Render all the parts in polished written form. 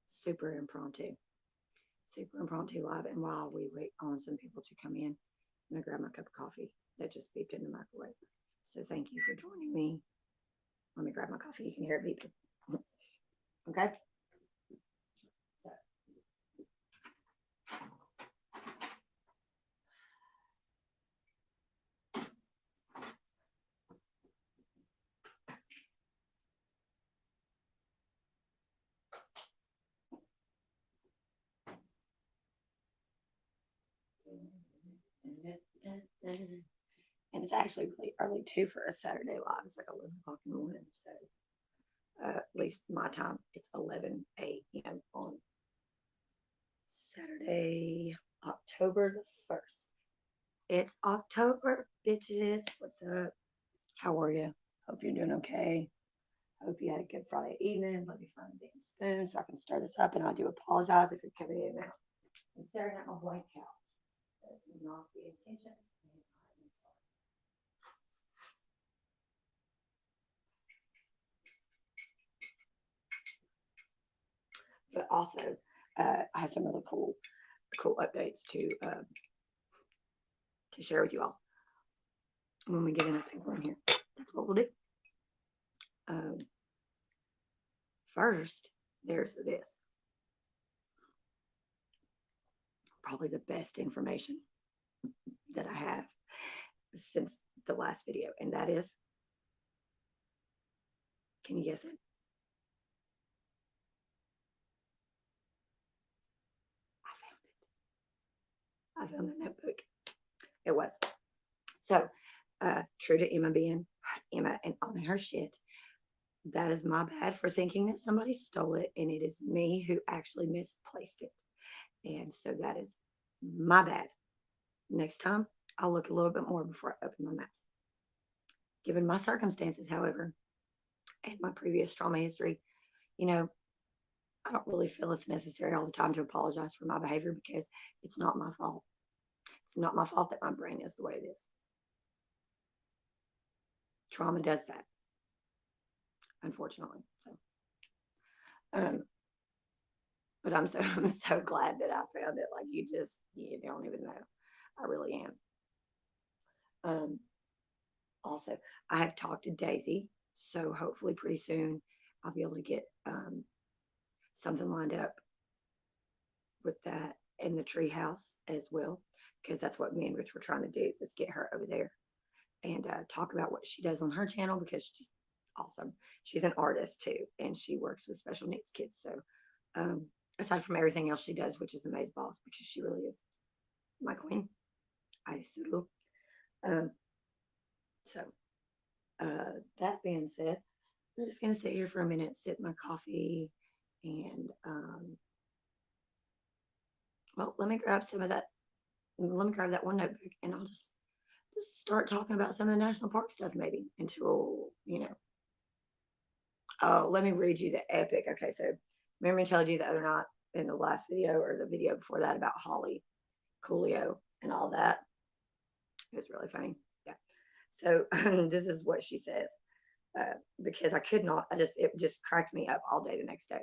Super impromptu. Super impromptu live. And while we wait on some people to come in, I'm going to grab my cup of coffee that just beeped in the microwave. So thank you for joining me. Let me grab my coffee. You can hear it beeping. Okay? And it's actually really early too for a Saturday live. It's like 11 o'clock in the morning. So at least my time, it's 11 a.m. on Saturday, October the 1st. It's October, bitches. What's up? How are you? Hope you're doing okay. Hope you had a good Friday evening. Let me find a damn spoon so I can stir this up. And I do apologize if you're coming in and out and staring at my blank couch. That's not the intention. But also, I have some really cool updates to share with you all when we get enough people in here. That's what we'll do. Um, First, there's this. Probably the best information that I have since the last video, and that is, can you guess it? I found it. I found the notebook. It was. So, true to Emma being Emma and owning her shit, that is my bad for thinking that somebody stole it, and it is me who actually misplaced it. And so that is my bad. Next time, I'll look a little bit more before I open my mouth. Given my circumstances, however, and my previous trauma history, you know, I don't really feel it's necessary all the time to apologize for my behavior because it's not my fault. It's not my fault that my brain is the way it is. Trauma does that, unfortunately. So, um, but I'm so glad that I found it. Like you don't even know. I really am. Um, Also, I have talked to Daisy, so hopefully pretty soon I'll be able to get something lined up with that in the tree house as well, because that's what me and Rich were trying to do was get her over there and talk about what she does on her channel because she's awesome. She's an artist too, and she works with special needs kids. So um, aside from everything else she does, which is amaze boss, because she really is my queen. I so um, so that being said, I'm just gonna sit here for a minute, sip my coffee, and well, let me grab some of that. Let me grab that one notebook, and I'll just start talking about some of the national park stuff maybe until Oh, let me read you the epic. Okay, so remember I told you the other night in the last video or the video before that about Holly Coolio and all that. It was really funny. Yeah. So this is what she says because I could not. It just cracked me up all day the next day.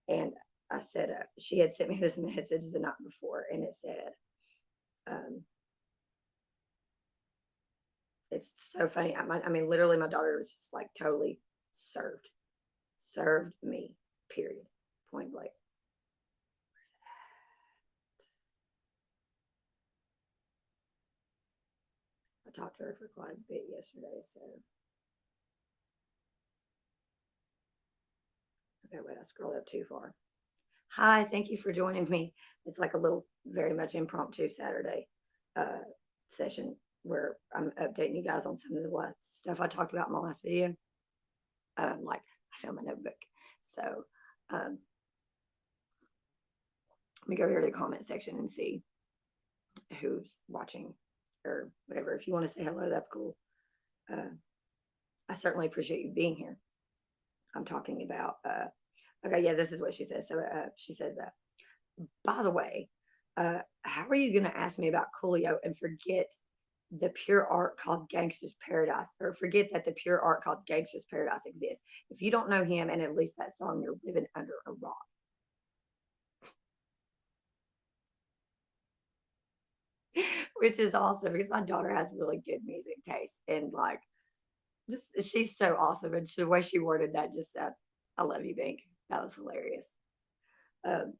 And I said she had sent me this message the night before, and it said, um, "It's so funny." I mean, literally, my daughter was just like totally served me. Period. Point blank. I talked to her for quite a bit yesterday, so okay, wait, I scrolled up too far. Hi, thank you for joining me. It's like a little, very much impromptu Saturday uh, session where I'm updating you guys on some of the stuff I talked about in my last video. Like I found my notebook. So let me go here to the comment section and see who's watching or whatever. If you want to say hello, that's cool. Uh, I certainly appreciate you being here. I'm talking about, okay, yeah, this is what she says. So she says, by the way, how are you going to ask me about Coolio and forget the pure art called Gangster's Paradise, or forget that the pure art called Gangster's Paradise exists. If you don't know him and at least that song, you're living under a rock. Which is awesome because my daughter has really good music taste and like just she's so awesome and the way she worded that just said, "I love you, Bink." That was hilarious. Um,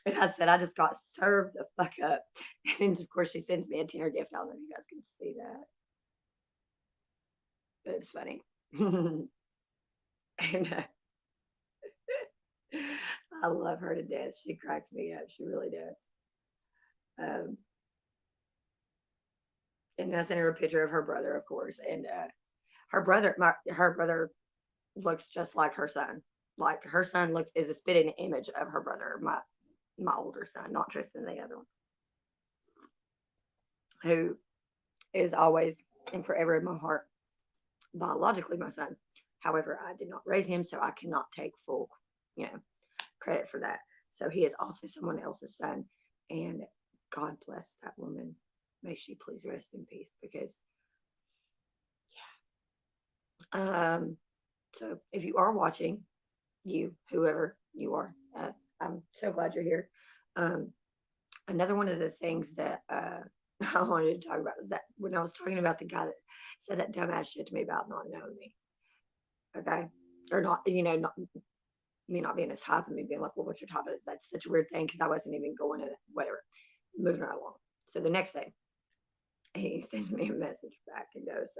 and I said I just got served the fuck up, and of course she sends me a tenner gift. I don't know if you guys can see that, but it's funny. and I love her to death. She cracks me up. She really does. Um, and I sent her a picture of her brother, of course, and her brother looks just like her son. Like her son looks is a spitting image of her brother, my older son, not Tristan, the other one, who is always and forever in my heart, biologically my son. However, I did not raise him, so I cannot take full, you know, credit for that. So he is also someone else's son, and God bless that woman. May she please rest in peace because, yeah. So if you are watching, you, whoever you are, I'm so glad you're here. Um, Another one of the things that I wanted to talk about was that when I was talking about the guy that said that dumbass shit to me about not knowing me, okay, or not, not me not being his type and me being like, well, what's your type? That's such a weird thing because I wasn't even going to whatever, moving right along. So the next day, he sends me a message back and goes,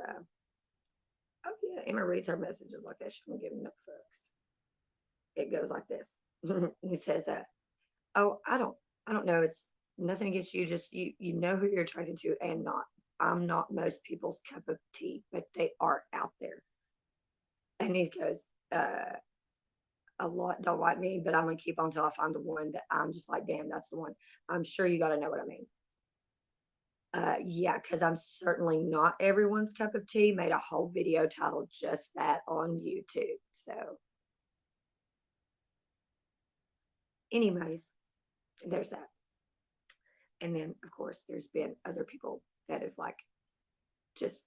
"Oh yeah, Emma reads her messages like that. She don't give no fucks." It goes like this. He says, "Oh, I don't know. It's nothing against you. Just you know who you're attracted to, and not. I'm not most people's cup of tea, but they are out there." And he goes, "A lot don't like me, but I'm gonna keep on till I find the one that I'm just like, damn, that's the one. I'm sure you got to know what I mean." Yeah, because I'm certainly not everyone's cup of tea. Made a whole video titled just that on YouTube. So, anyways, there's that. And then, of course, there's been other people that have like just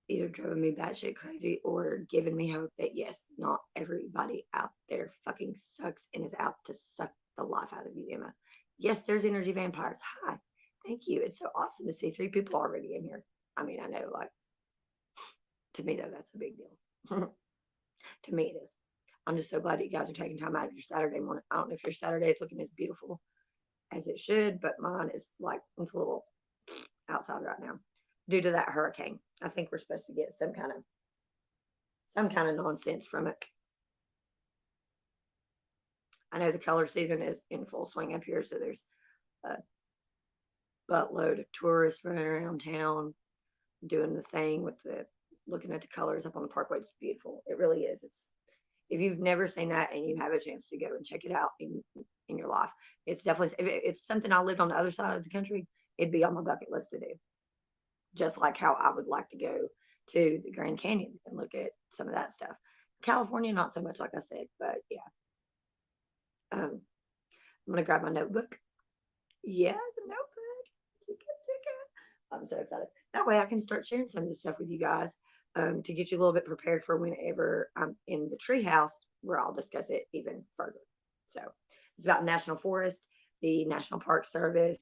either driven me batshit crazy or given me hope that yes, not everybody out there fucking sucks and is out to suck the life out of you, Emma. Yes, there's energy vampires. Hi. Thank you. It's so awesome to see 3 people already in here. I mean, I know, like, to me, though, that's a big deal. To me, it is. I'm just so glad that you guys are taking time out of your Saturday morning. I don't know if your Saturday is looking as beautiful as it should, but mine is like, it's a little outside right now due to that hurricane. I think we're supposed to get some kind of nonsense from it. I know the color season is in full swing up here, so there's a buttload of tourists running around town doing the thing with the looking at the colors up on the parkway. It's beautiful. It really is. It's if you've never seen that and you have a chance to go and check it out in your life, it's definitely if it's something I lived on the other side of the country, it'd be on my bucket list to do. Just like how I would like to go to the Grand Canyon and look at some of that stuff. California, not so much, like I said, but yeah. I'm gonna grab my notebook. Yeah, the notebook. I'm so excited. That way I can start sharing some of this stuff with you guys to get you a little bit prepared for whenever I'm in the treehouse where I'll discuss it even further. So it's about National Forest, the National Park Service,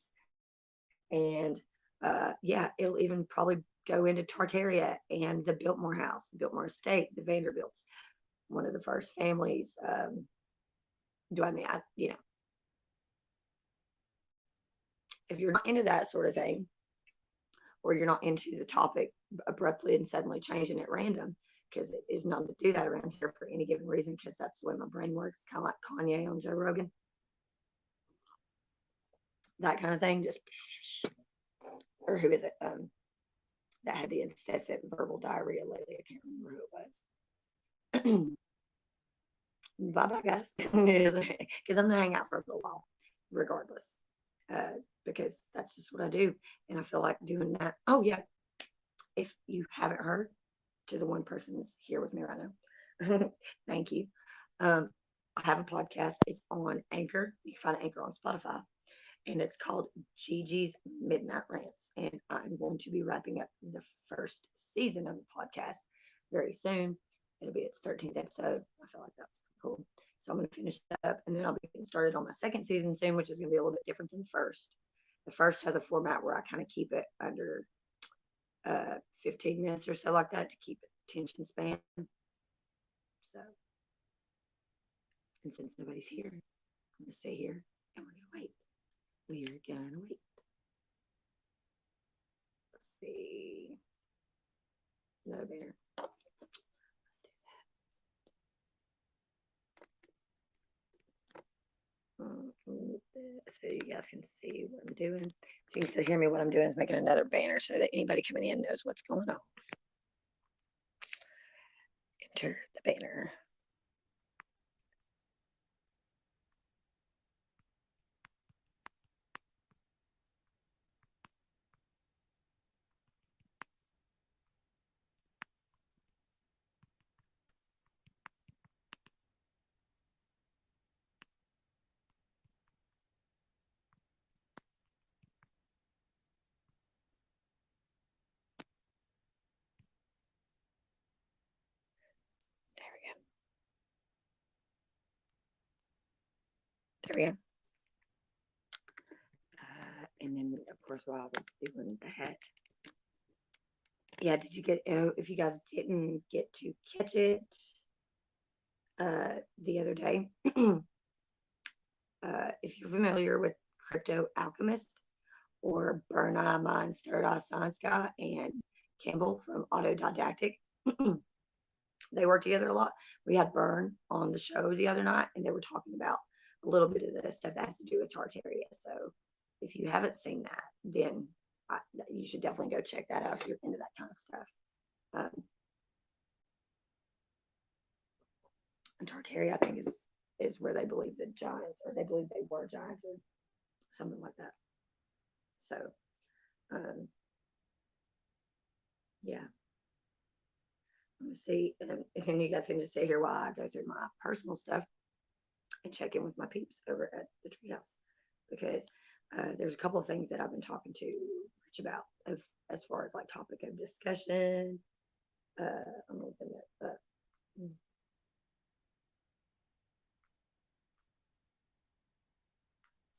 and yeah, it'll even probably go into Tartaria and the Biltmore House, the Biltmore Estate, the Vanderbilts, one of the first families. Do I mean, if you're not into that sort of thing, or you're not into the topic abruptly and suddenly changing at random, because it is known to do that around here for any given reason, because that's the way my brain works, kind of like Kanye on Joe Rogan, that kind of thing. Just, or who is it? That had the incessant verbal diarrhea lately. I can't remember who it was. Bye bye, guys. Because I'm gonna hang out for a little while, regardless. Because that's just what I do, and I feel like doing that. Oh yeah, if you haven't heard, to the one person that's here with me right now, thank you. I have a podcast. It's on Anchor. You can find Anchor on Spotify, and it's called Gigi's Midnight Rants. And I'm going to be wrapping up the first season of the podcast very soon. It'll be its 13th episode. I feel like that's cool. So I'm going to finish that up, and then I'll be getting started on my second season soon, which is going to be a little bit different than the first. The first has a format where I kind of keep it under 15 minutes or so, like that, to keep attention span. So, and since nobody's here, I'm going to stay here and we're going to wait. We're going to wait. Let's see. Another banner. So you guys can see what I'm doing. So you can still hear me. What I'm doing is making another banner so that anybody coming in knows what's going on. Enter the banner. There we go. And then, of course, while I was doing that, yeah, did you get, if you guys didn't get to catch it the other day, if you're familiar with Crypto Alchemist or Burn Eye Mind, Third Eye Science Guy, and Campbell from Autodidactic, they work together a lot. We had Burn on the show the other night, and they were talking about a little bit of the stuff that has to do with Tartaria. So if you haven't seen that, then you should definitely go check that out if you're into that kind of stuff. And Tartaria, I think, is where they believe the giants, or they believe they were giants, or something like that. So, yeah. Let me see, and you guys can just stay here while I go through my personal stuff and check in with my peeps over at the treehouse, because there's a couple of things that I've been talking to Rich about as far as like topic of discussion. I'm looking at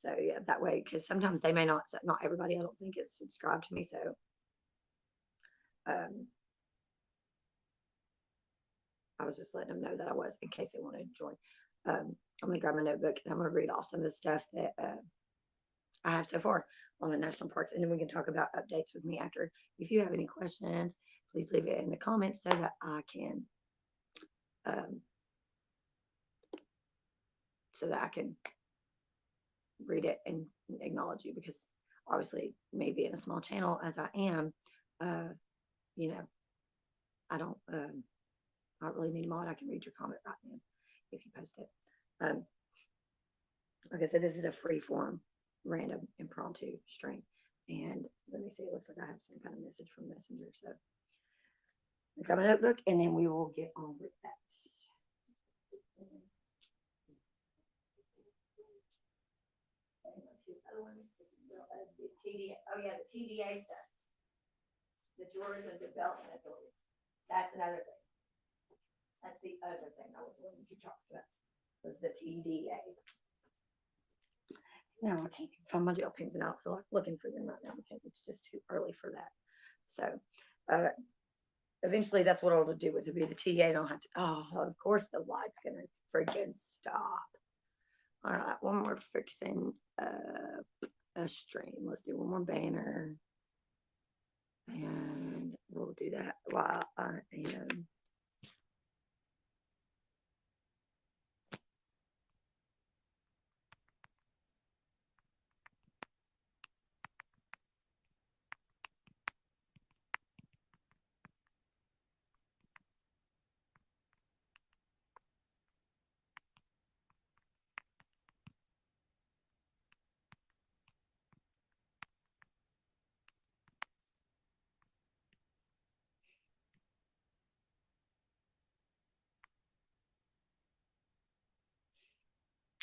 so yeah, that way, because sometimes they may not everybody, I don't think, is subscribed to me. So I was just letting them know that I was, in case they wanted to join. I'm gonna grab my notebook and I'm gonna read off some of the stuff that I have so far on the national parks, and then we can talk about updates with me after. If you have any questions, please leave it in the comments so that I can read it and acknowledge you, because obviously, maybe in a small channel as I am, you know, I don't really need a mod. I can read your comment right now if you post it. Like I said, this is a free form, random, impromptu stream. And let me see, it looks like I have some kind of message from Messenger. So I got my notebook, and then we will get on with that. The TDA, oh yeah, the TDA stuff, the Georgia Development Authority. That's another thing. That's the other thing I was wanting to talk about, was the TDA. No, I can't find my gel pens, and I don't feel like looking for them right now because it's just too early for that. So eventually that's what I'll do with it. Be the TDA. I don't have to. Oh, of course the light's gonna freaking stop. All right, one more fixing a stream. Let's do one more banner, and we'll do that while I am.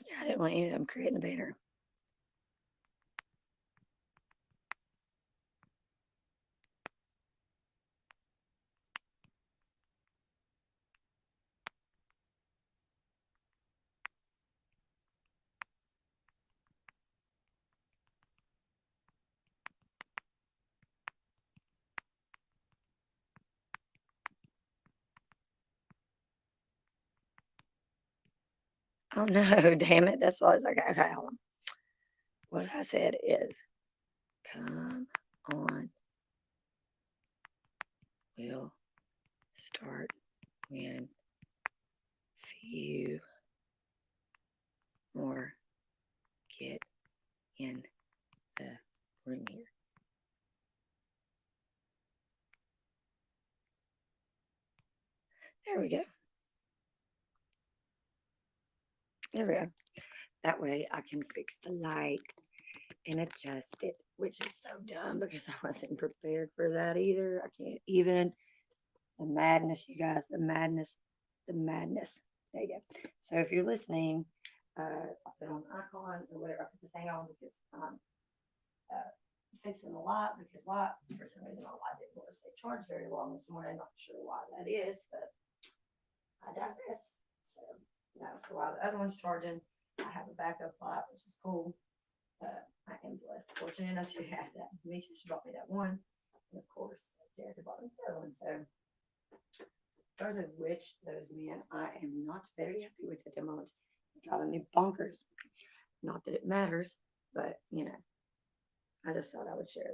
Yeah, I didn't want any of them creating a banner. Oh no, damn it. That's why I was like, okay, hold on. What I said is, come on, we'll start when few more get in the room here. There we go. There we go. That way I can fix the light and adjust it, which is so dumb because I wasn't prepared for that either. I can't even. The madness, you guys, the madness, the madness. There you go. So if you're listening, I'll put on an icon or whatever. I put the thing on because uh, fixing the light because why? For some reason, my light didn't want to stay charged very long this morning. Not sure why that is, but I digress. So, no, so while the other one's charging, I have a backup light, which is cool. I am blessed, fortunate enough to have that. Misha, she bought me that one. And of course, Derek bought me the other one. So, further which, those men, I am not very happy with at the moment. It's driving me bonkers. Not that it matters, but, I just thought I would share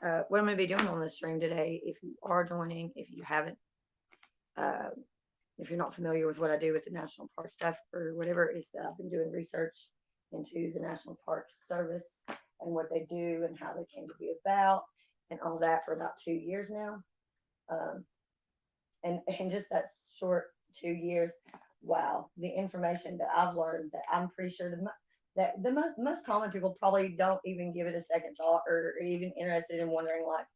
that. What I'm going to be doing on the stream today, if you are joining, if you haven't, uh, if you're not familiar with what I do with the National Park stuff or whatever, is that I've been doing research into the National Park Service and what they do and how they came to be about and all that for about 2 years now. And just that short 2 years, wow, the information that I've learned that I'm pretty sure that the most common people probably don't even give it a second thought or even interested in wondering like,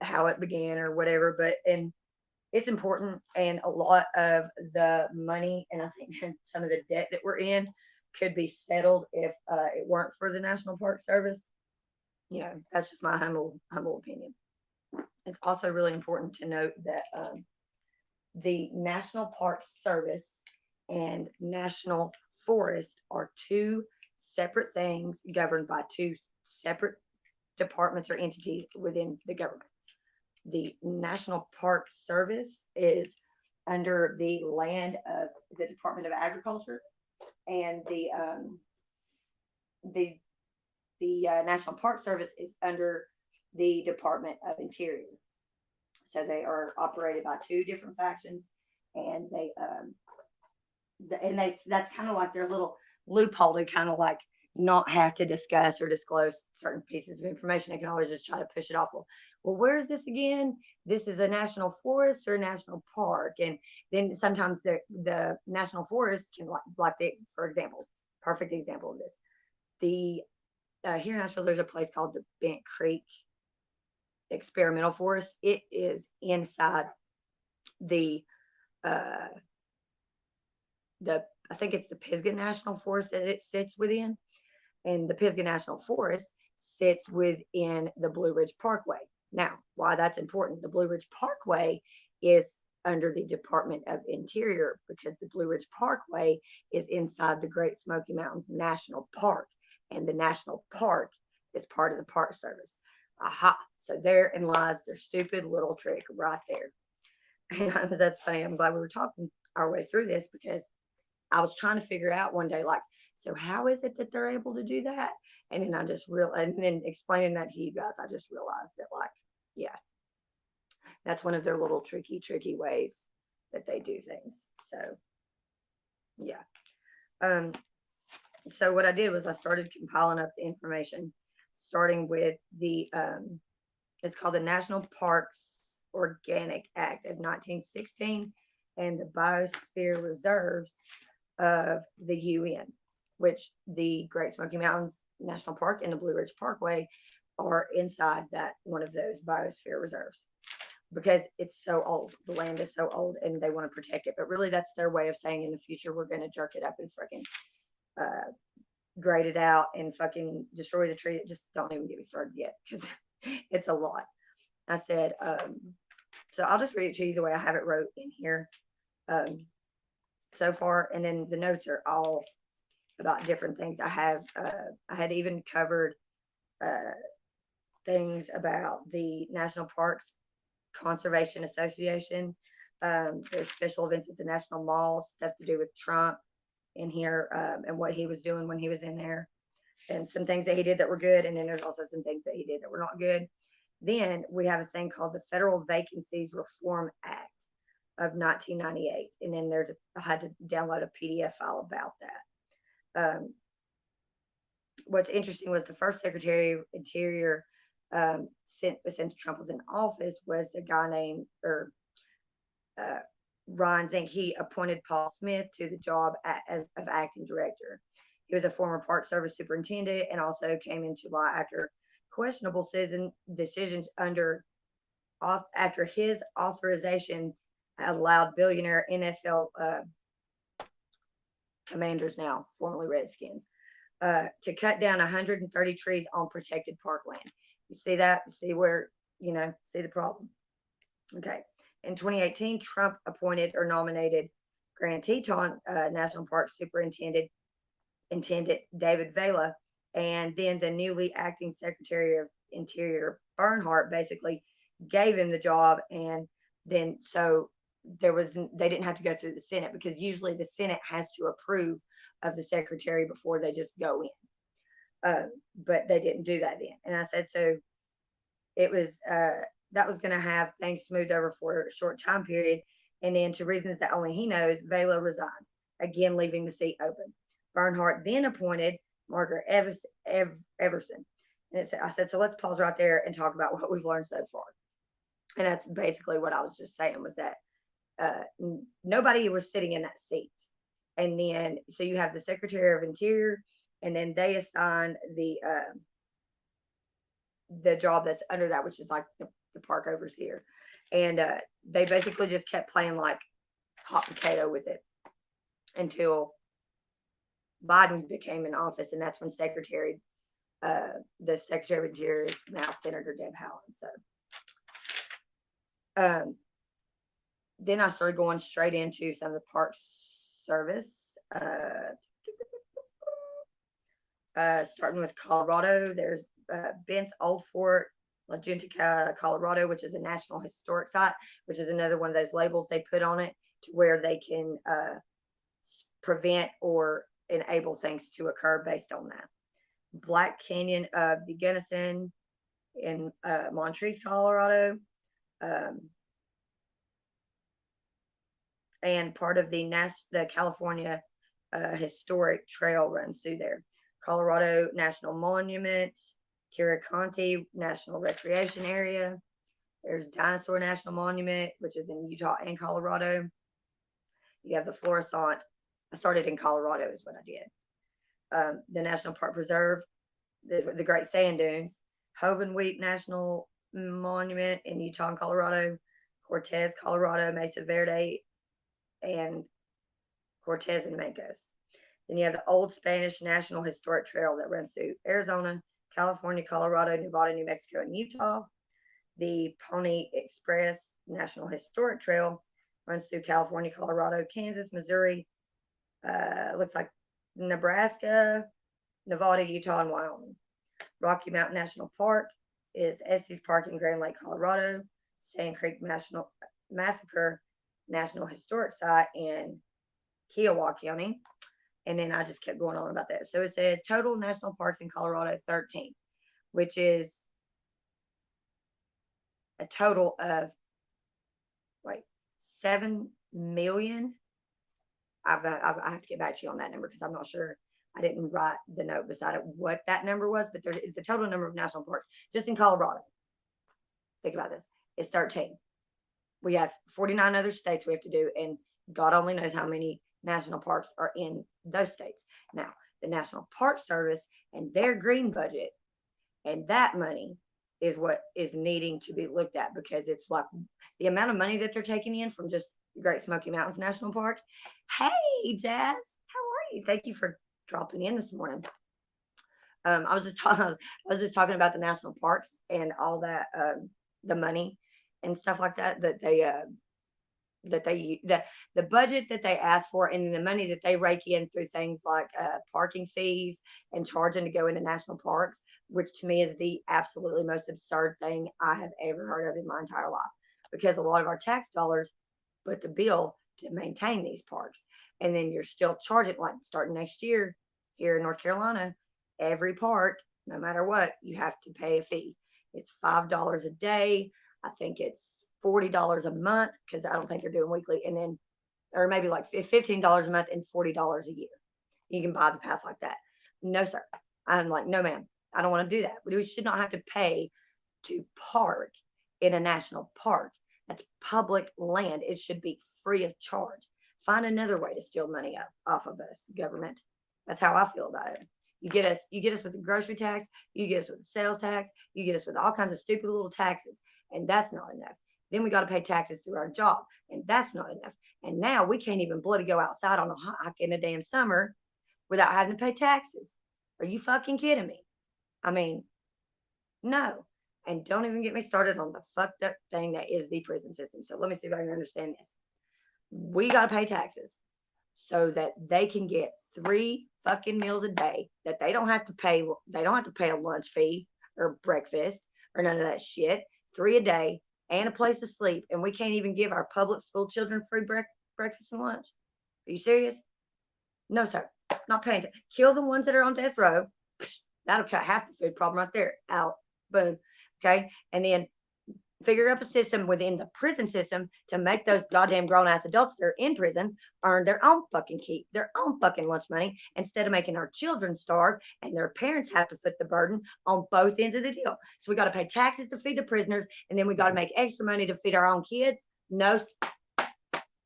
how it began or whatever. And it's important, and a lot of the money and I think some of the debt that we're in could be settled if it weren't for the National Park Service. That's just my humble opinion. It's also really important to note that the National Park Service and National Forest are two separate things governed by two separate departments or entities within the government. The National Park Service is under the land of the Department of Agriculture, and the National Park Service is under the Department of Interior. So they are operated by two different factions, and that's kind of like their little loophole to kind of like not have to discuss or disclose certain pieces of information. They can always just try to push it off. Well, where is this again? This is a national forest or a national park, and then sometimes the national forest can for example, perfect example of this. The here in Nashville, there's a place called the Bent Creek Experimental Forest. It is inside the uh, I think it's the Pisgah National Forest that it sits within, and the Pisgah National Forest sits within the Blue Ridge Parkway. Now, why that's important, the Blue Ridge Parkway is under the Department of Interior because the Blue Ridge Parkway is inside the Great Smoky Mountains National Park, and the National Park is part of the Park Service. Aha! So therein lies their stupid little trick right there. And that's funny. I'm glad we were talking our way through this because I was trying to figure out one day, like, so how is it that they're able to do that? And then and then explaining that to you guys, I just realized that, like, yeah, that's one of their little tricky ways that they do things. So, yeah. So what I did was I started compiling up the information, starting with it's called the National Parks Organic Act of 1916 and the Biosphere Reserves of the UN, which the Great Smoky Mountains National Park and the Blue Ridge Parkway are inside that one of those biosphere reserves because it's so old. The land is so old and they want to protect it. But really, that's their way of saying in the future, we're going to jerk it up and freaking grade it out and fucking destroy the tree. Just don't even get me started yet because it's a lot. I said, so I'll just read it to you the way I have it wrote in here so far. And then the notes are all about different things. I had even covered things about the National Parks Conservation Association. There's special events at the National Mall, stuff to do with Trump in here, and what he was doing when he was in there, and some things that he did that were good, and then there's also some things that he did that were not good. Then we have a thing called the Federal Vacancies Reform Act of 1998, and then I had to download a PDF file about that. What's interesting was the first Secretary of Interior since Trump was in office was a guy named Ron Zink. He appointed Paul Smith to the job as of acting director. He was a former Park Service superintendent and also came into law after questionable decisions after his authorization allowed billionaire NFL Commanders, now formerly Redskins, to cut down 130 trees on protected parkland. You see that? You see where, see the problem. Okay. In 2018, Trump appointed or nominated Grand Teton National Park Superintendent David Vela, and then the newly acting Secretary of Interior Bernhardt basically gave him the job, and then so they didn't have to go through the Senate, because usually the Senate has to approve of the secretary before they just go in. But they didn't do that then. And I said, so it was, that was going to have things smoothed over for a short time period. And then, to reasons that only he knows, Vela resigned, again, leaving the seat open. Bernhardt then appointed Margaret Everson. And I said, so let's pause right there and talk about what we've learned so far. And that's basically what I was just saying, was that nobody was sitting in that seat. And then, so you have the Secretary of Interior, and then they assign the job that's under that, which is like the park overseer. And they basically just kept playing like hot potato with it until Biden became in office, and that's when the Secretary of Interior is now Senator Deb Haaland. So then I started going straight into some of the Park Service. Starting with Colorado, there's Bent's Old Fort, La Junta, Colorado, which is a National Historic Site, which is another one of those labels they put on it to where they can prevent or enable things to occur based on that. Black Canyon of the Gunnison in Montrese, Colorado, and part of the California Historic Trail runs through there. Colorado National Monument, Tiraconte National Recreation Area. There's Dinosaur National Monument, which is in Utah and Colorado. You have the Florissant. I started in Colorado is what I did. The National Park Preserve, the Great Sand Dunes, Hovenweep National Monument in Utah and Colorado, Cortez, Colorado, Mesa Verde, and Cortez and Mancos. Then you have the Old Spanish National Historic Trail that runs through Arizona, California, Colorado, Nevada, New Mexico, and Utah. The Pony Express National Historic Trail runs through California, Colorado, Kansas, Missouri, looks like Nebraska, Nevada, Utah, and Wyoming. Rocky Mountain National Park is Estes Park in Grand Lake, Colorado. Sand Creek Massacre National Historic Site in Kiowa County. And then I just kept going on about that. So it says total national parks in Colorado, 13, which is a total of 7 million. I have to get back to you on that number because I'm not sure. I didn't write the note beside it what that number was, but the total number of national parks just in Colorado. Think about this. It's 13. We have 49 other states we have to do, and God only knows how many national parks are in those states. Now, the National Park Service and their green budget and that money is what is needing to be looked at, because it's like the amount of money that they're taking in from just Great Smoky Mountains National Park. Hey, Jazz, how are you? Thank you for dropping in this morning. I was just talking about the national parks and all that, the money and stuff like that the budget that they ask for, and the money that they rake in through things like parking fees and charging to go into national parks, which to me is the absolutely most absurd thing I have ever heard of in my entire life, because a lot of our tax dollars foot the bill to maintain these parks. And then you're still charging, like starting next year here in North Carolina, every park, no matter what, you have to pay a fee. It's $5 a day. I think it's $40 a month because I don't think they're doing weekly. And then, or maybe like $15 a month and $40 a year. You can buy the pass like that. No, sir. I'm like, no, ma'am. I don't want to do that. We should not have to pay to park in a national park. That's public land. It should be free of charge. Find another way to steal money off of us, government. That's how I feel about it. You get us with the grocery tax, you get us with the sales tax, you get us with all kinds of stupid little taxes, and that's not enough. Then we got to pay taxes through our job, and that's not enough. And now we can't even bloody go outside on a hike in the damn summer without having to pay taxes. Are you fucking kidding me? I mean, no. And don't even get me started on the fucked up thing that is the prison system. So let me see if I can understand this. We got to pay taxes so that they can get 3 fucking meals a day that they don't have to pay. They don't have to pay a lunch fee or breakfast or none of that shit. 3 a day and a place to sleep. And we can't even give our public school children free breakfast and lunch. Are you serious? No, sir. Not paying. Kill the ones that are on death row. That'll cut half the food problem right there. Out. Boom. Okay. And then figure up a system within the prison system to make those goddamn grown ass adults that are in prison earn their own fucking keep, their own fucking lunch money, instead of making our children starve and their parents have to foot the burden on both ends of the deal. So we got to pay taxes to feed the prisoners, and then we got to make extra money to feed our own kids. No,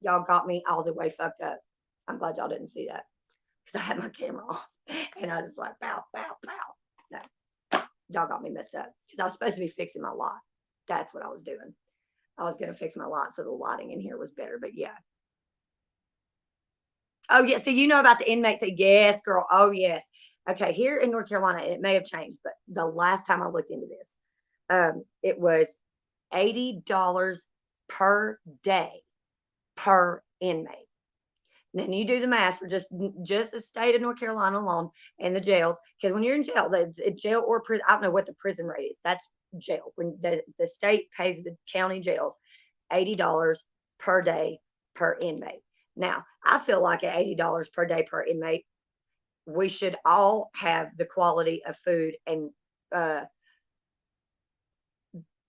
y'all got me all the way fucked up. I'm glad y'all didn't see that because I had my camera off and I was like, pow, pow, pow. No, y'all got me messed up because I was supposed to be fixing my lot. That's what I was doing. I was going to fix my lot so the lighting in here was better, but yeah. Oh, yeah. So you know about the inmate thing? Yes, girl. Oh, yes. Okay. Here in North Carolina, it may have changed, but the last time I looked into this, it was $80 per day per inmate. Then you do the math for just the state of North Carolina alone and the jails. Because when you're in jail, jail or prison, I don't know what the prison rate is. That's jail. When the state pays the county jails $80 per day per inmate. Now, I feel like at $80 per day per inmate, we should all have the quality of food and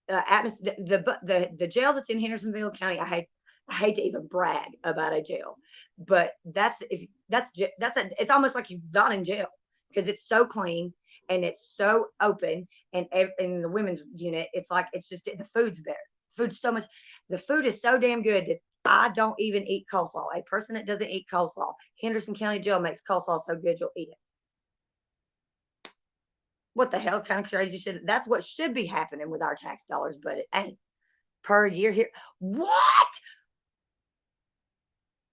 atmosphere. The jail that's in Hendersonville County, I hate to even brag about a jail, but it's almost like you're not in jail because it's so clean and it's so open. And in the women's unit, it's like it's just the food's better. The food is so damn good that I don't even eat coleslaw. A person that doesn't eat coleslaw, Henderson County Jail makes coleslaw so good you'll eat it. What the hell kind of crazy shit? That's what should be happening with our tax dollars, but it ain't. Per year here. What?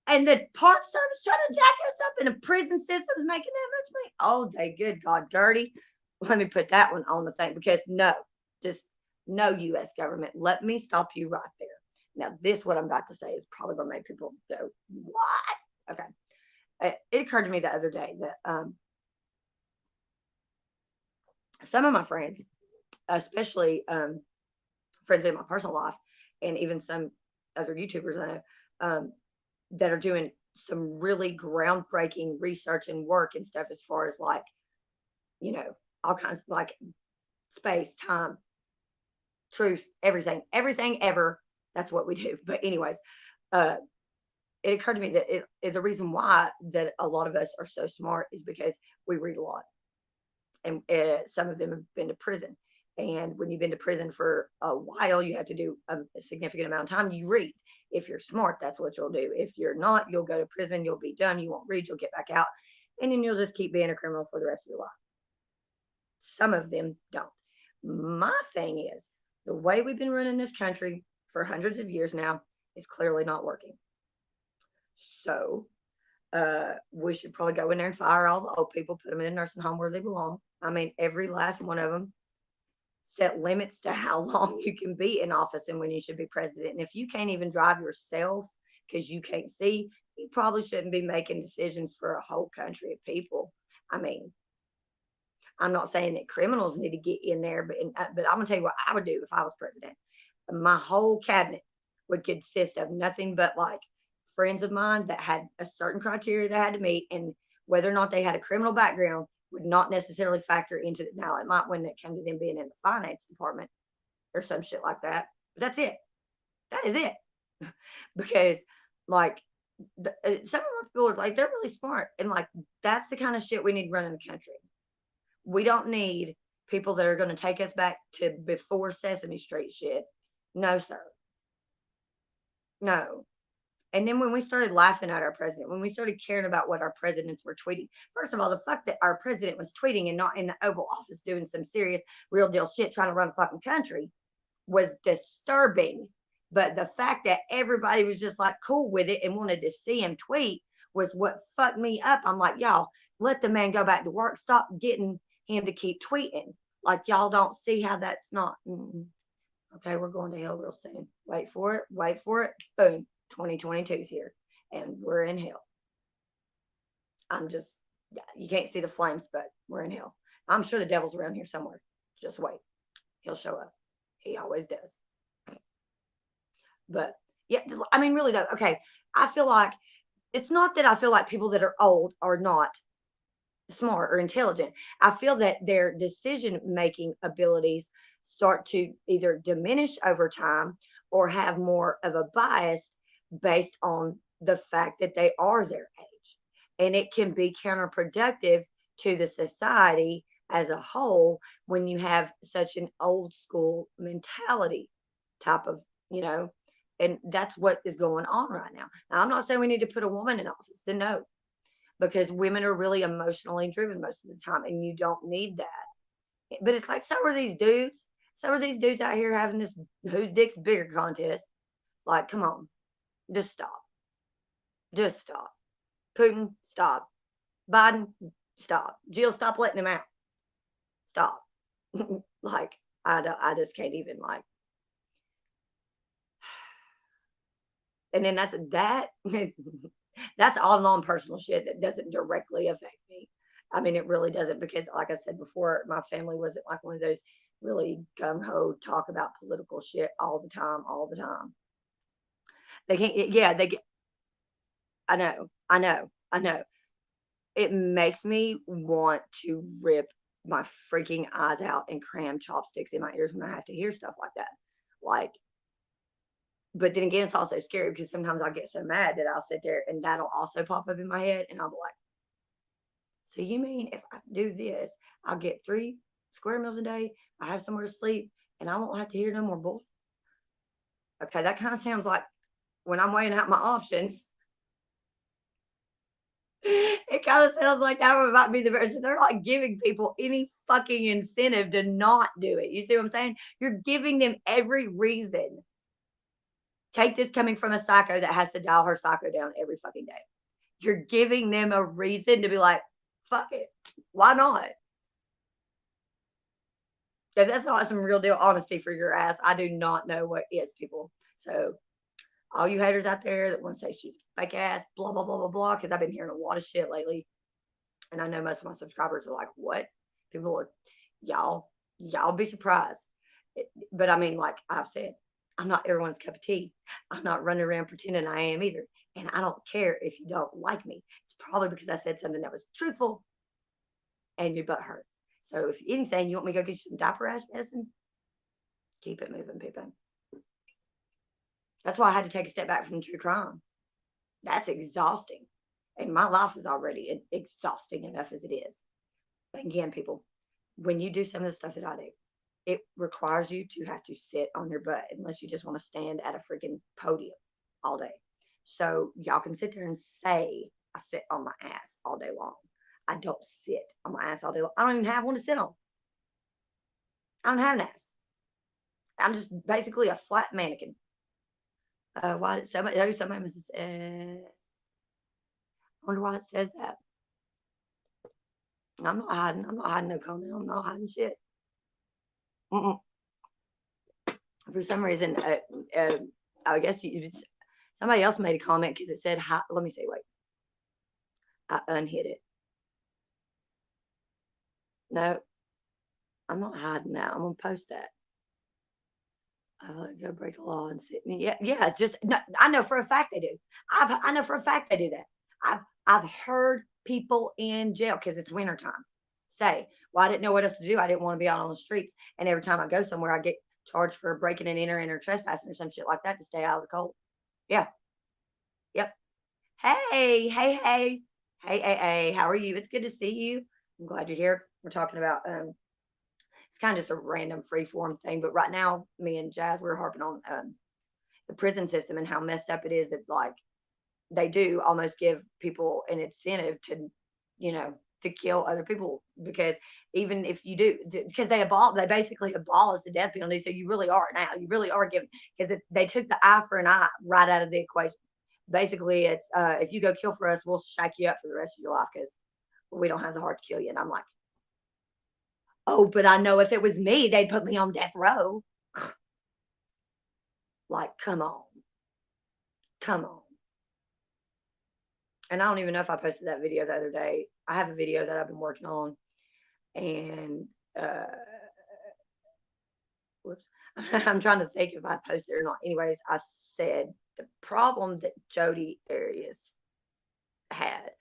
And the Park Service trying to jack us up, and the prison system's making that much money. Oh, they good God, Gertie. Let me put that one on the thing because just no, U.S. government. Let me stop you right there. Now, what I'm about to say is probably going to make people go, what? Okay. It occurred to me the other day that some of my friends, especially friends in my personal life, and even some other YouTubers I know, that are doing some really groundbreaking research and work and stuff as far as like, all kinds of like space, time, truth, everything ever. That's what we do. But anyways, it occurred to me that the reason why that a lot of us are so smart is because we read a lot. And some of them have been to prison. And when you've been to prison for a while, you have to do a significant amount of time. You read. If you're smart, that's what you'll do. If you're not, you'll go to prison. You'll be done. You won't read. You'll get back out. And then you'll just keep being a criminal for the rest of your life. Some of them don't. My thing is, the way we've been running this country for hundreds of years now is clearly not working. So we should probably go in there and fire all the old people, put them in a nursing home where they belong. I mean, every last one of them. Set limits to how long you can be in office and when you should be president. And if you can't even drive yourself because you can't see, you probably shouldn't be making decisions for a whole country of people. I mean, I'm not saying that criminals need to get in there, but I'm going to tell you what I would do if I was president. My whole cabinet would consist of nothing but like friends of mine that had a certain criteria they had to meet, and whether or not they had a criminal background would not necessarily factor into it. Now, it might when it came to them being in the finance department or some shit like that, but that's it. That is it. Because, like, some of my people are like, they're really smart. And, like, that's the kind of shit we need running the country. We don't need people that are going to take us back to before Sesame Street shit. No, sir. No. And then when we started laughing at our president, when we started caring about what our presidents were tweeting, first of all, the fuck that our president was tweeting and not in the Oval Office doing some serious, real deal shit trying to run a fucking country was disturbing. But the fact that everybody was just like cool with it and wanted to see him tweet was what fucked me up. I'm like, y'all, let the man go back to work. Stop getting him to keep tweeting. Like, y'all don't see how that's not. Okay, we're going to hell real soon. Wait for it. Wait for it. Boom. 2022 is here. And we're in hell. You can't see the flames, but we're in hell. I'm sure the devil's around here somewhere. Just wait. He'll show up. He always does. But yeah, I mean, really though, okay, I feel like it's not that I feel like people that are old are not smart or intelligent. I feel that their decision making abilities start to either diminish over time or have more of a bias based on the fact that they are their age. And it can be counterproductive to the society as a whole when you have such an old school mentality type of, you know, and that's what is going on right now. Now, I'm not saying we need to put a woman in office, then no, because women are really emotionally driven most of the time, and you don't need that. But it's like, so are these dudes. So are these dudes out here having this whose dick's bigger contest. Like, come on, just stop. Just stop. Putin, stop. Biden, stop. Jill, stop letting him out. Stop. Like, I just can't even like. And then that's all non-personal shit that doesn't directly affect me. I mean, it really doesn't, because like I said before, my family wasn't like one of those really gung-ho talk about political shit all the time, all the time. They can't, yeah, they get, I know. It makes me want to rip my freaking eyes out and cram chopsticks in my ears when I have to hear stuff like that. Like, but then again, it's also scary because sometimes I get so mad that I'll sit there and that'll also pop up in my head, and I'll be like, so you mean if I do this, I'll get 3 square meals a day, I have somewhere to sleep, and I won't have to hear no more bull? Okay, that kind of sounds like when I'm weighing out my options. It kind of sounds like that would might be the best. So they're not giving people any fucking incentive to not do it. You see what I'm saying? You're giving them every reason. Take this coming from a psycho that has to dial her psycho down every fucking day. You're giving them a reason to be like, fuck it. Why not? If that's not some real deal honesty for your ass, I do not know what is, people. So all you haters out there that want to say she's fake ass, blah, blah, blah, blah, blah, because I've been hearing a lot of shit lately. And I know most of my subscribers are like, what? People are, y'all be surprised. But I mean, like I've said, I'm not everyone's cup of tea. I'm not running around pretending I am either. And I don't care if you don't like me. It's probably because I said something that was truthful and your butt hurt. So if anything, you want me to go get you some diaper rash medicine? Keep it moving, people. That's why I had to take a step back from true crime. That's exhausting. And my life is already exhausting enough as it is. But again, people, when you do some of the stuff that I do, it requires you to have to sit on your butt unless you just want to stand at a freaking podium all day. So y'all can sit there and say, I sit on my ass all day long. I don't sit on my ass all day long. I don't even have one to sit on. I don't have an ass. I'm just basically a flat mannequin. Why did somebody, I wonder why it says that. I'm not hiding. I'm not hiding no comment. I'm not hiding shit. Mm-mm. For some reason, I guess somebody else made a comment because it said, hi, let me see, wait. I unhid it. No, I'm not hiding that. I'm going to post that. Go break the law and sit. Yeah, yeah. It's just no, I know for a fact they do. I know for a fact they do that. I've heard people in jail because it's wintertime say, "Well, I didn't know what else to do. I didn't want to be out on the streets." And every time I go somewhere, I get charged for breaking and entering or trespassing or some shit like that to stay out of the cold. Yeah. Yep. Hey, hey, hey, hey. How are you? It's good to see you. I'm glad you're here. We're talking about it's kind of just a random free form thing, but right now, me and Jazz, we're harping on the prison system and how messed up it is that like they do almost give people an incentive to, you know, to kill other people because even if you do, because they basically abolish the death penalty. So you really are now, you really are giving because they took the eye for an eye right out of the equation. Basically, it's if you go kill for us, we'll shake you up for the rest of your life because we don't have the heart to kill you. And I'm like, oh, but I know if it was me, they'd put me on death row. Like, come on. And I don't even know if I posted that video the other day. I have a video that I've been working on, and uh, whoops, I'm trying to think if I posted it or not. Anyways, I said the problem that Jody Arias had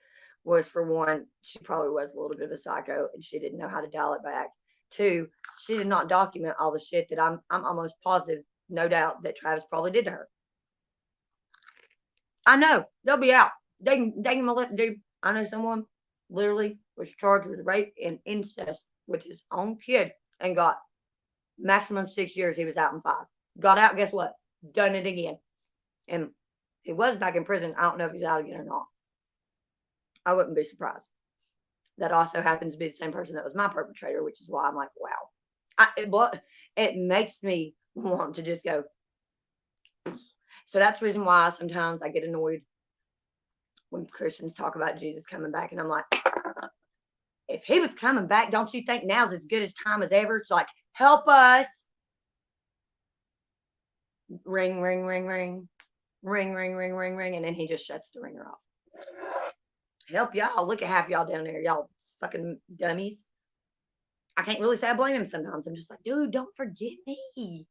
was for one, she probably was a little bit of a psycho and she didn't know how to dial it back. Two, she did not document all the shit that I'm almost positive, no doubt, that Travis probably did to her. I know they'll be out. They can let dude. I know someone literally was charged with rape and incest with his own kid and got maximum 6 years. He was out in 5. Got out. Guess what? Done it again. And he was back in prison. I don't know if he's out again or not. I wouldn't be surprised. That also happens to be the same person that was my perpetrator, which is why I'm like, wow. It makes me want to just go. So that's the reason why sometimes I get annoyed when Christians talk about Jesus coming back, and I'm like, if he was coming back, don't you think now's as good as time as ever? It's like, help us. Ring, ring, ring, ring, ring, ring, ring, ring, ring, and then he just shuts the ringer off. Help y'all. Look at half y'all down there, y'all fucking dummies. I can't really say I blame him sometimes. I'm just like, dude, don't forget me.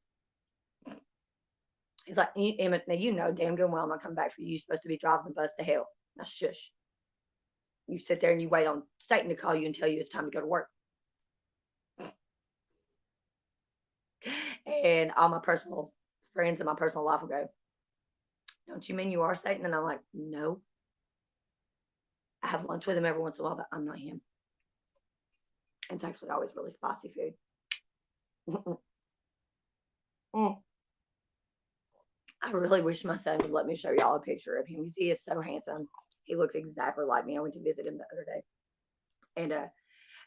He's like, Emmett, now you know damn good well I'm not coming back for you. You're supposed to be driving the bus to hell. Now shush. You sit there and you wait on Satan to call you and tell you it's time to go to work. And all my personal friends in my personal life will go, don't you mean you are Satan? And I'm like, no. I have lunch with him every once in a while, but I'm not him. And it's actually always really spicy food. I really wish my son would let me show y'all a picture of him because he is so handsome. He looks exactly like me. I went to visit him the other day. And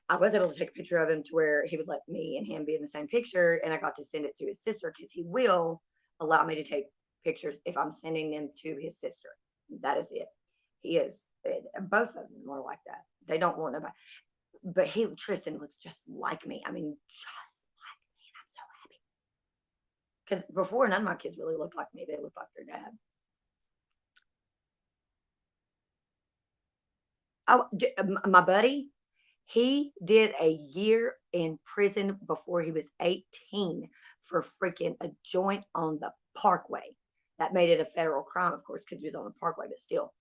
I was able to take a picture of him to where he would let me and him be in the same picture. And I got to send it to his sister because he will allow me to take pictures if I'm sending them to his sister. That is it. He is, both of them are like that. They don't want nobody. But Tristan looks just like me. I mean, just like me. And I'm so happy. Because before, none of my kids really looked like me. They looked like their dad. Oh, my buddy, he did a year in prison before he was 18 for freaking a joint on the parkway. That made it a federal crime, of course, because he was on the parkway, but still.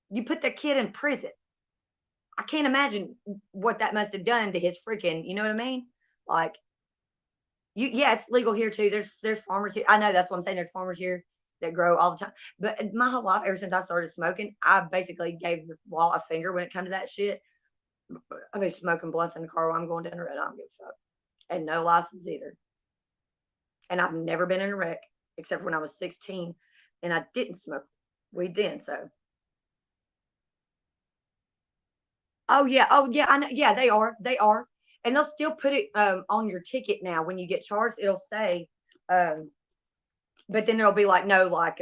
You put the kid in prison. I can't imagine what that must have done to his freaking, you know what I mean? Like, yeah, it's legal here too. There's farmers here. I know that's what I'm saying. There's farmers here that grow all the time. But my whole life, ever since I started smoking, I basically gave the law a finger when it comes to that shit. I've been smoking blunts in the car while I'm going down the road. I don't give a fuck. And no license either. And I've never been in a wreck except for when I was 16 and I didn't smoke weed then. So, oh yeah, I know. Yeah, they are, and they'll still put it on your ticket now when you get charged. It'll say, um, but then there'll be like no like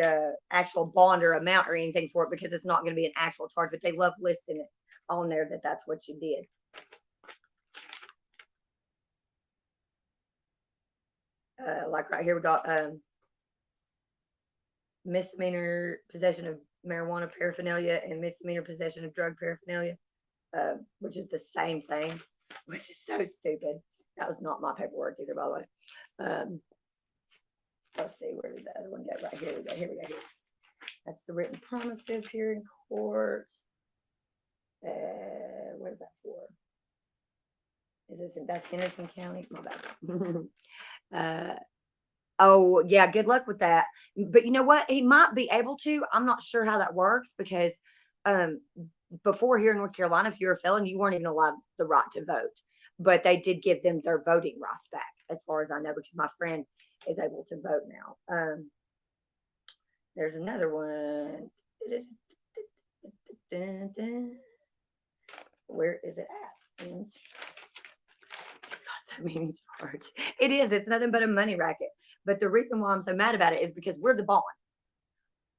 actual bond or amount or anything for it because it's not going to be an actual charge. But they love listing it on there that that's what you did. Like right here, we got misdemeanor possession of marijuana paraphernalia and misdemeanor possession of drug paraphernalia, which is the same thing, which is so stupid. That was not my paperwork either, by the way. let's see, where did the other one go? Right here we go. Here we go. Here. That's the written promise to appear in court. What is that for? Is this that's Henderson County? My bad. Oh yeah, good luck with that. But you know what? He might be able to. I'm not sure how that works because um before here in North Carolina, if you're a felon, you weren't even allowed the right to vote. But they did give them their voting rights back, as far as I know, because my friend is able to vote now. There's another one. Where is it at? It's got so many charges. It is. It's nothing but a money racket. But the reason why I'm so mad about it is because we're the bond.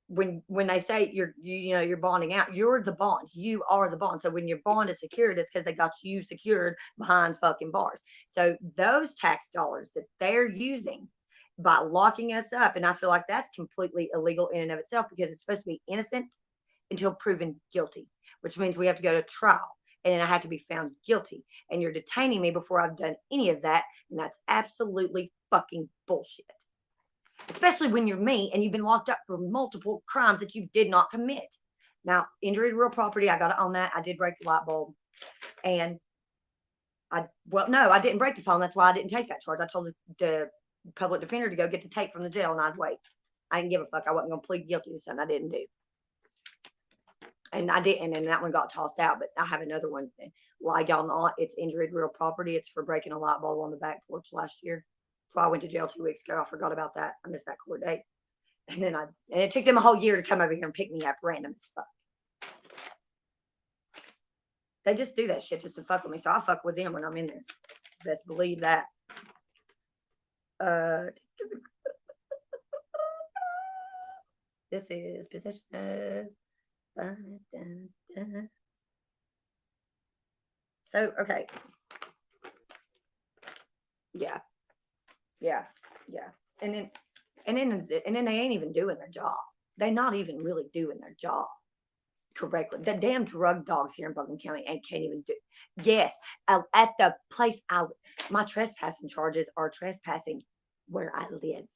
When they say you're bonding out, you're the bond. You are the bond. So when your bond is secured, it's because they got you secured behind fucking bars. So those tax dollars that they're using by locking us up, and I feel like that's completely illegal in and of itself because it's supposed to be innocent until proven guilty, which means we have to go to trial. And then I have to be found guilty. And you're detaining me before I've done any of that. And that's absolutely fucking bullshit. Especially when you're me and you've been locked up for multiple crimes that you did not commit. Now, injury to real property, I got to own that. I did break the light bulb. And no, I didn't break the phone. That's why I didn't take that charge. I told the public defender to go get the tape from the jail and I'd wait. I didn't give a fuck. I wasn't going to plead guilty to something I didn't do. And I didn't, and that one got tossed out. But I have another one. Like y'all not, it's injury to real property. It's for breaking a light bulb on the back porch last year. That's why I went to jail 2 weeks ago. I forgot about that. I missed that court date. And it took them a whole year to come over here and pick me up random as fuck. They just do that shit just to fuck with me. So I fuck with them when I'm in there. Best believe that. This is possession. So, okay. Yeah. And then they ain't even doing their job. They're not even really doing their job correctly. The damn drug dogs here in Buncombe County can't even do. Yes, at the place my trespassing charges are trespassing where I live.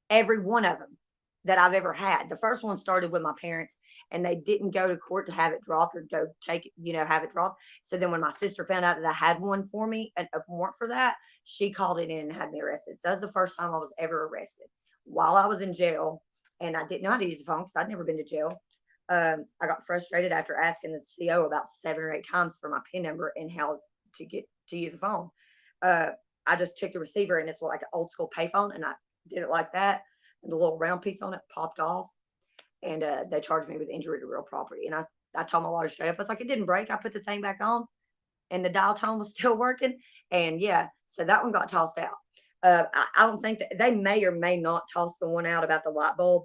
Every one of them that I've ever had. The first one started with my parents and they didn't go to court to have it dropped or go take it, have it dropped. So then when my sister found out that I had one for me, a warrant for that, she called it in and had me arrested. So that was the first time I was ever arrested while I was in jail. And I didn't know how to use the phone because I'd never been to jail. I got frustrated after asking the CO about 7 or 8 times for my PIN number and how to get to use the phone. I just took the receiver and it's like an old school payphone and I did it like that. And the little round piece on it popped off. And they charged me with injury to real property. And I told my lawyer straight up, I was like, it didn't break. I put the thing back on and the dial tone was still working. And yeah, so that one got tossed out. I don't think that they may or may not toss the one out about the light bulb,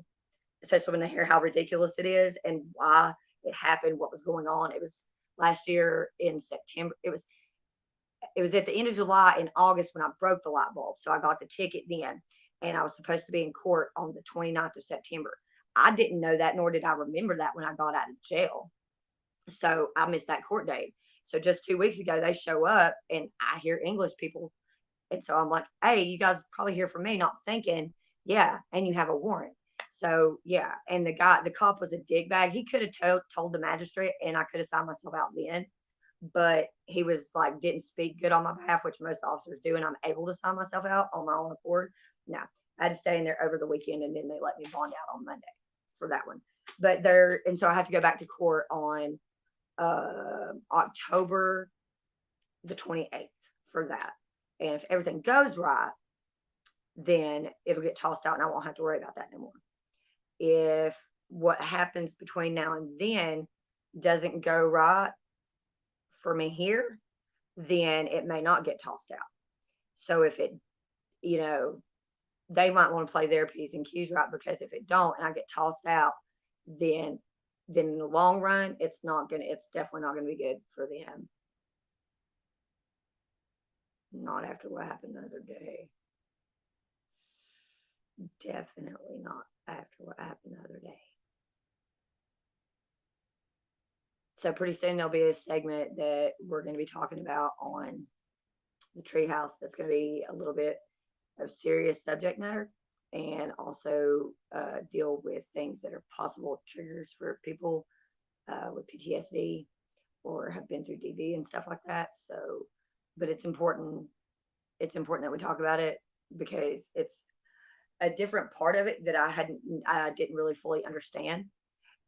especially when they hear how ridiculous it is and why it happened, what was going on. It was last year in September. It was at the end of July and August when I broke the light bulb. So I got the ticket then and I was supposed to be in court on the 29th of September. I didn't know that, nor did I remember that when I got out of jail. So I missed that court date. So just 2 weeks ago, they show up and I hear English people. And so I'm like, hey, you guys probably hear from me, not thinking, yeah, and you have a warrant. So yeah, and the cop was a dickbag. He could have told the magistrate and I could have signed myself out then. But he was like, didn't speak good on my behalf, which most officers do. And I'm able to sign myself out on my own accord. No, I had to stay in there over the weekend and then they let me bond out on Monday for that one. But and so I have to go back to court on October the 28th for that. And if everything goes right, then it'll get tossed out and I won't have to worry about that anymore. If what happens between now and then doesn't go right for me here, then it may not get tossed out. So if it, they might want to play their P's and Q's right, because if it don't and I get tossed out, then in the long run, it's definitely not going to be good for them. Not after what happened the other day. Definitely not after what happened the other day. So pretty soon there'll be a segment that we're going to be talking about on the treehouse that's going to be a little bit of serious subject matter, and also deal with things that are possible triggers for people with PTSD or have been through DV and stuff like that. So, but it's important. It's important that we talk about it because it's a different part of it that I didn't really fully understand.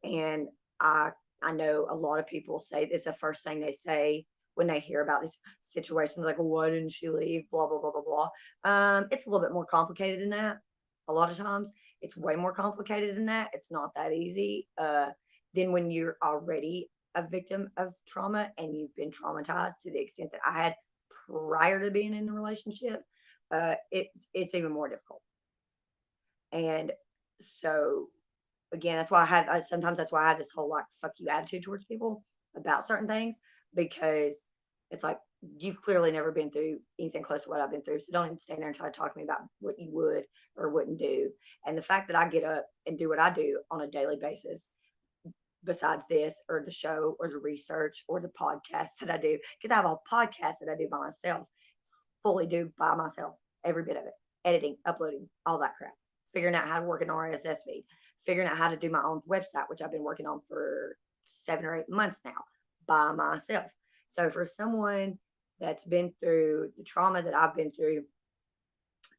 And I, I know a lot of people say this the first thing they say when they hear about these situations, like, well, why didn't she leave? Blah, blah, blah, blah, blah. It's a little bit more complicated than that. A lot of times it's way more complicated than that. It's not that easy. Then when you're already a victim of trauma and you've been traumatized to the extent that I had prior to being in a relationship, it's even more difficult. And so again, that's why sometimes that's why I have this whole like fuck you attitude towards people about certain things, because it's like you've clearly never been through anything close to what I've been through. So don't even stand there and try to talk to me about what you would or wouldn't do. And the fact that I get up and do what I do on a daily basis, besides this or the show or the research or the podcast that I do, because I have a podcast that I do by myself, fully do by myself, every bit of it, editing, uploading, all that crap, figuring out how to work an RSS feed, figuring out how to do my own website, which I've been working on for 7 or 8 months now by myself. So for someone that's been through the trauma that I've been through,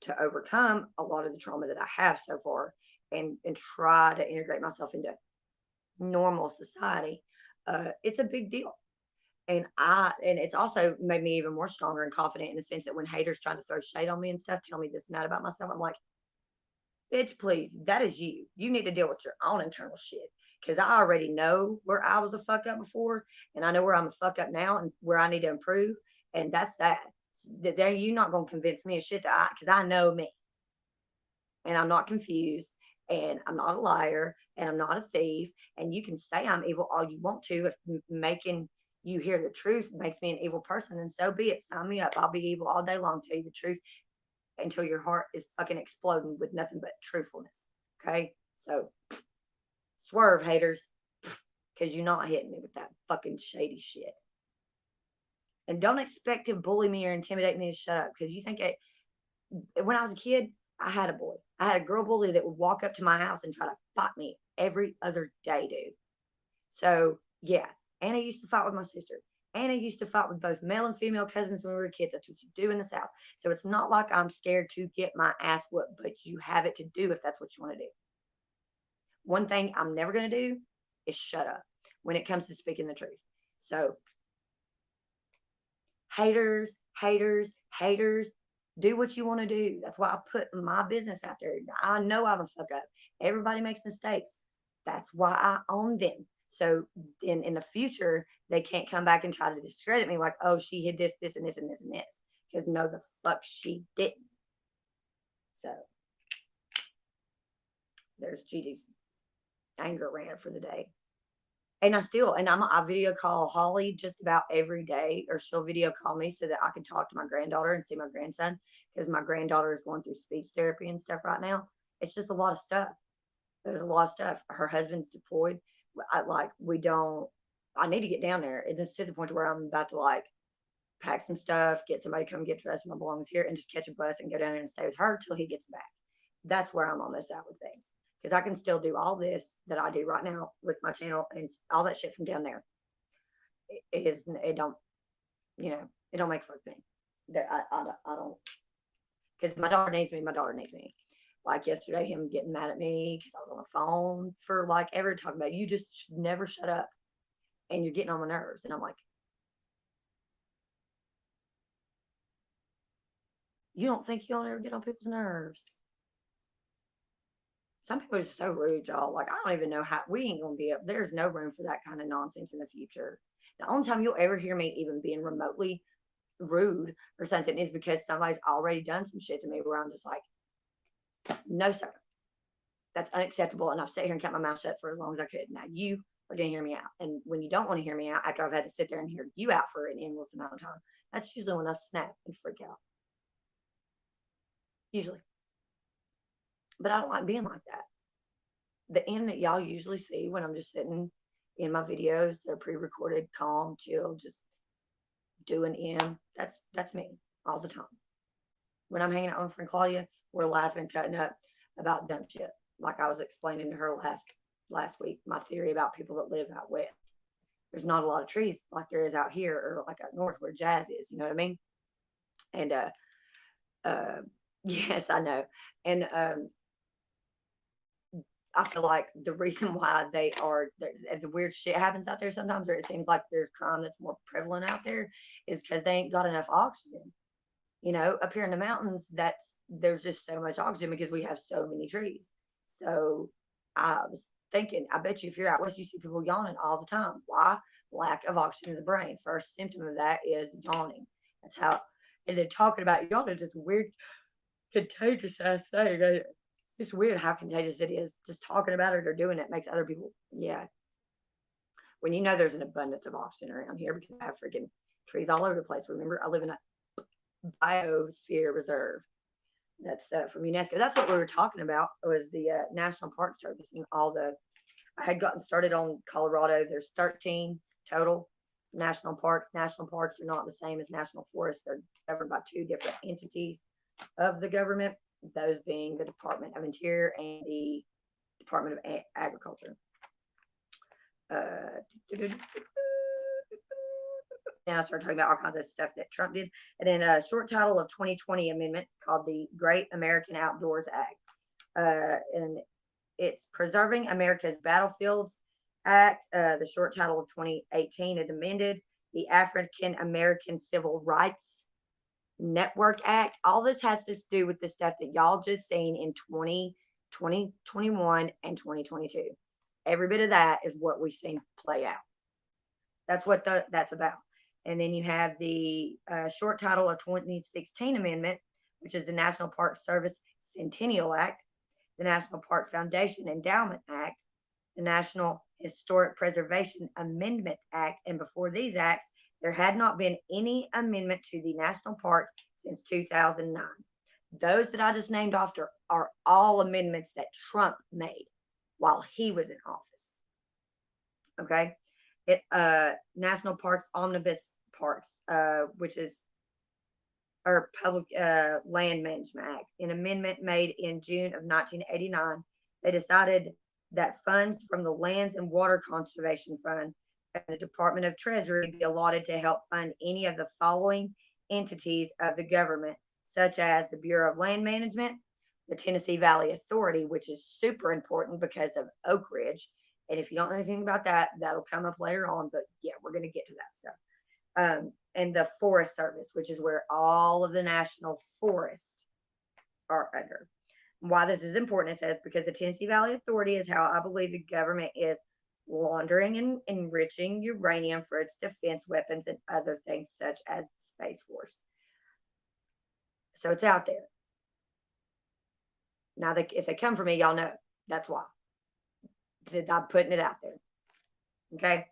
to overcome a lot of the trauma that I have so far and try to integrate myself into normal society, it's a big deal. And it's also made me even more stronger and confident in the sense that when haters try to throw shade on me and stuff, tell me this and that about myself, I'm like, bitch, please, that is you. You need to deal with your own internal shit. Because I already know where I was a fuck up before, and I know where I'm a fuck up now and where I need to improve. And that's that. You're not going to convince me of shit because I know me. And I'm not confused, and I'm not a liar, and I'm not a thief. And you can say I'm evil all you want to. If making you hear the truth makes me an evil person, then so be it. Sign me up. I'll be evil all day long, tell you the truth until your heart is fucking exploding with nothing but truthfulness. Okay? So swerve, haters, because you're not hitting me with that fucking shady shit. And don't expect to bully me or intimidate me to shut up, because you think when I was a kid, I had a bully. I had a girl bully that would walk up to my house and try to fight me every other day, dude. So, yeah, Anna used to fight with my sister. Anna used to fight with both male and female cousins when we were kids. That's what you do in the South. So it's not like I'm scared to get my ass whooped, but you have it to do if that's what you want to do. One thing I'm never going to do is shut up when it comes to speaking the truth. So, haters, haters, haters, do what you want to do. That's why I put my business out there. I know I'm a fuck up. Everybody makes mistakes. That's why I own them. So in the future, they can't come back and try to discredit me like, oh, she hid this, this, and this, and this, and this. Because no, the fuck she didn't. So there's Gigi's anger rant for the day. And I video call Holly just about every day, or she'll video call me so that I can talk to my granddaughter and see my grandson, because my granddaughter is going through speech therapy and stuff right now. It's just a lot of stuff. There's a lot of stuff. Her husband's deployed. I need to get down there. It's to the point where I'm about to like pack some stuff, get somebody to come get the rest of my belongings here, and just catch a bus and go down there and stay with her till he gets back. That's where I'm on this out with things. Because I can still do all this that I do right now with my channel and all that shit from down there. It don't make for me. I don't, because my daughter needs me. My daughter needs me. Like yesterday, him getting mad at me because I was on the phone for like ever talking about, you just should never shut up and you're getting on my nerves. And I'm like, you don't think you'll ever get on people's nerves? Some people are just so rude, y'all. Like, I don't even know how, we ain't gonna be up. There's no room for that kind of nonsense in the future. The only time you'll ever hear me even being remotely rude or something is because somebody's already done some shit to me where I'm just like, no, sir. That's unacceptable. And I've sat here and kept my mouth shut for as long as I could. Now you are going to hear me out. And when you don't want to hear me out after I've had to sit there and hear you out for an endless amount of time, that's usually when I snap and freak out. Usually. But I don't like being like that. The end that y'all usually see when I'm just sitting in my videos, they're pre-recorded, calm, chill, just doing that's me all the time. when I'm hanging out with friend Claudia, we're laughing, cutting up about dumb shit. Like I was explaining to her last week, my theory about people that live out west. There's not a lot of trees like there is out here or like out north where jazz is. You know what I mean? And uh, yes, I know. And I feel like the reason why the weird shit happens out there sometimes, or it seems like there's crime that's more prevalent out there, is because they ain't got enough oxygen. You know, up here in the mountains, there's just so much oxygen because we have so many trees. So I was thinking, I bet you if you're out west, you see people yawning all the time. Why? Lack of oxygen in the brain. First symptom of that is yawning. That's how, and they're talking about yawning. It's weird, contagious ass thing. It's weird how contagious it is. Just talking about it or doing it makes other people, yeah. When you know there's an abundance of oxygen around here because I have freaking trees all over the place. Remember, I live in a biosphere reserve. That's from UNESCO. That's what we were talking about was the National Park Service and all the. I had gotten started on Colorado. There's 13 total national parks. National parks are not the same as national forests. They're governed by two different entities of the government. Those being the Department of Interior and the Department of Agriculture. Now I started talking about all kinds of stuff that Trump did. And then a short title of 2020 amendment called the Great American Outdoors Act. And it's Preserving America's Battlefields Act. The short title of 2018, it amended the African American Civil Rights Network Act. All this has to do with the stuff that y'all just seen in 2021 and 2022. Every bit of that is what we've seen play out. That's what that's about. And then you have the short title of 2016 amendment, which is the National Park Service Centennial Act, the National Park Foundation Endowment Act, the National Historic Preservation Amendment Act. And before these acts, there had not been any amendment to the national park since 2009. Those that I just named off are all amendments that Trump made while he was in office. Okay. National Parks Omnibus Parks, which is or Public Land Management Act, an amendment made in June of 1989. They decided that funds from the Lands and Water Conservation Fund and the Department of Treasury be allotted to help fund any of the following entities of the government, such as the Bureau of Land Management, the Tennessee Valley Authority, which is super important because of Oak Ridge. And if you don't know anything about that, that'll come up later on. But yeah, we're going to get to that stuff. And the Forest Service, which is where all of the national forests are under. Why this is important, it says, because the Tennessee Valley Authority is how I believe the government is laundering and enriching uranium for its defense weapons and other things such as the Space Force. So it's out there. Now, if they come for me, y'all know that's why. I'm putting it out there. Okay.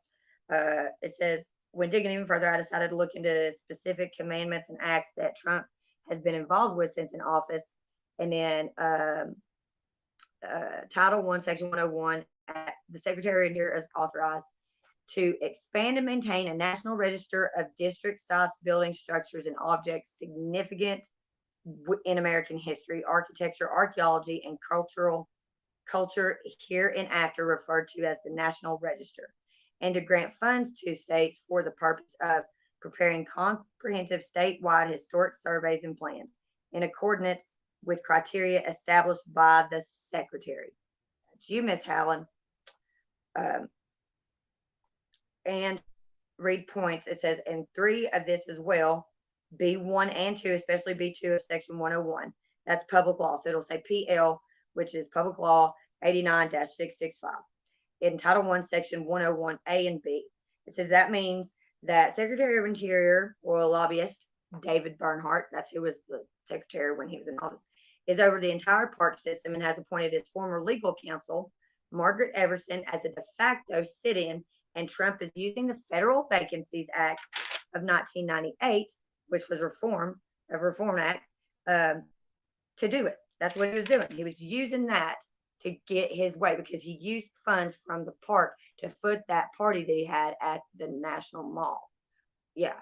It says, when digging even further, I decided to look into specific commandments and acts that Trump has been involved with since in office. And then Title 1, Section 101, the Secretary of Interior is authorized to expand and maintain a national register of district sites, buildings, structures, and objects significant in American history, architecture, archaeology, and culture hereinafter referred to as the National Register, and to grant funds to states for the purpose of preparing comprehensive statewide historic surveys and plans in accordance with criteria established by the Secretary. That's you, Miss Howland. And read points. It says, and 3 of this as well, B1 and 2, especially B2 of Section 101. That's public law. So it'll say PL, which is Public Law 89-665. In Title 1, Section 101A and B. It says that means that Secretary of Interior, royal lobbyist, David Bernhardt, that's who was the secretary when he was in office, is over the entire park system and has appointed his former legal counsel, Margaret Everson, as a de facto sit-in, and Trump is using the Federal Vacancies Act of 1998, which was a Reform Act, to do it. That's what he was doing. He was using that to get his way because he used funds from the park to foot that party that he had at the National Mall. Yeah.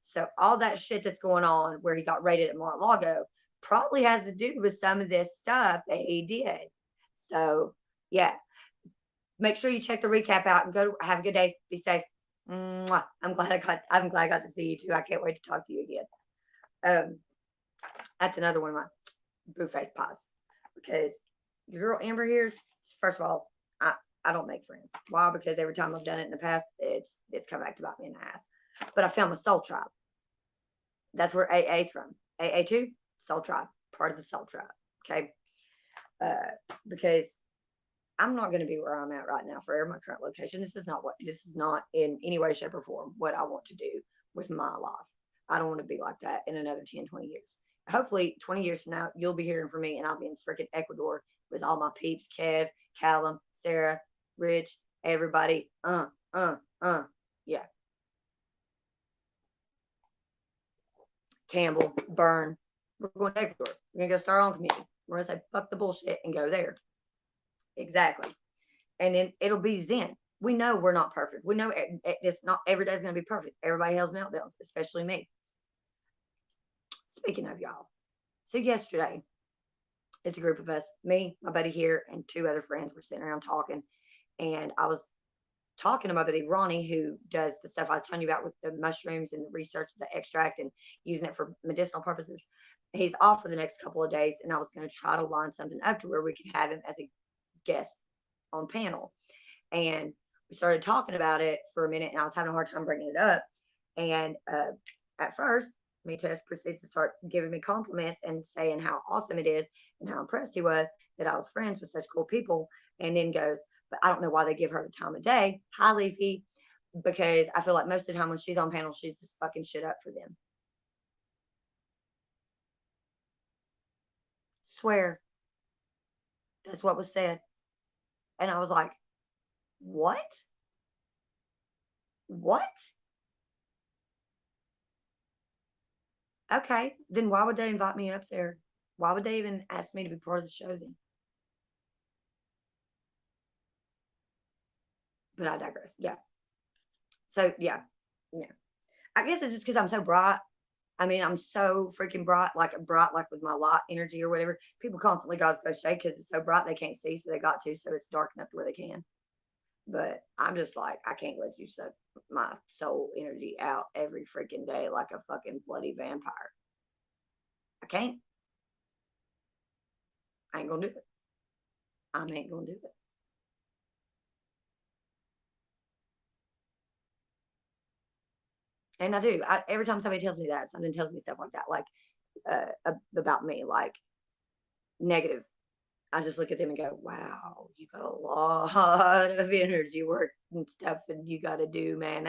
So all that shit that's going on where he got raided at Mar-a-Lago probably has to do with some of this stuff that he did. So yeah, make sure you check the recap out and go have a good day. Be safe. Mwah. I'm glad I got to see you too. I can't wait to talk to you again. That's another one of my boo face pies because your girl Amber here's first of all, I don't make friends. Why? Because every time I've done it in the past, it's come back to bite me in the ass. But I found my soul tribe. That's where AA's from. AA2, soul tribe, part of the soul tribe. Okay, because I'm not going to be where I'm at right now for my current location. This is not in any way, shape, or form what I want to do with my life. I don't want to be like that in another 10, 20 years. Hopefully, 20 years from now, you'll be hearing from me and I'll be in freaking Ecuador with all my peeps, Kev, Callum, Sarah, Rich, everybody. Yeah. Campbell, Burn. We're going to Ecuador. We're going to go start our own community. We're going to say, fuck the bullshit and go there. Exactly. And then it'll be Zen. We know we're not perfect. We know it's not every day's going to be perfect. Everybody has meltdowns, especially me. Speaking of y'all, so yesterday, it's a group of us, me, my buddy here, and two other friends were sitting around talking. And I was talking to my buddy Ronnie, who does the stuff I was telling you about with the mushrooms and the research, the extract, and using it for medicinal purposes. He's off for the next couple of days, and I was going to try to line something up to where we could have him as a guest on panel. And we started talking about it for a minute, and I was having a hard time bringing it up. And at first, Tess proceeds to start giving me compliments and saying how awesome it is and how impressed he was that I was friends with such cool people. And then goes, but I don't know why they give her the time of day. Hi, Leafy. Because I feel like most of the time when she's on panel, she's just fucking shit up for them. Swear. That's what was said. And I was like, what? What? Okay, then why would they invite me up there? Why would they even ask me to be part of the show then? But I digress. Yeah. So yeah, yeah. I guess it's just because I'm so bright. I mean, I'm so freaking bright, like with my light energy or whatever. People constantly got to throw shade because it's so bright they can't see, so they got to, so it's dark enough to where they can. But I'm just like, I can't let you suck my soul energy out every freaking day like a fucking bloody vampire. I can't. I ain't gonna do it. I ain't gonna do it. And I do. Every time somebody tells me that, something tells me stuff like that, like about me, like negative. I just look at them and go, wow, you got a lot of energy work and stuff and you got to do, man.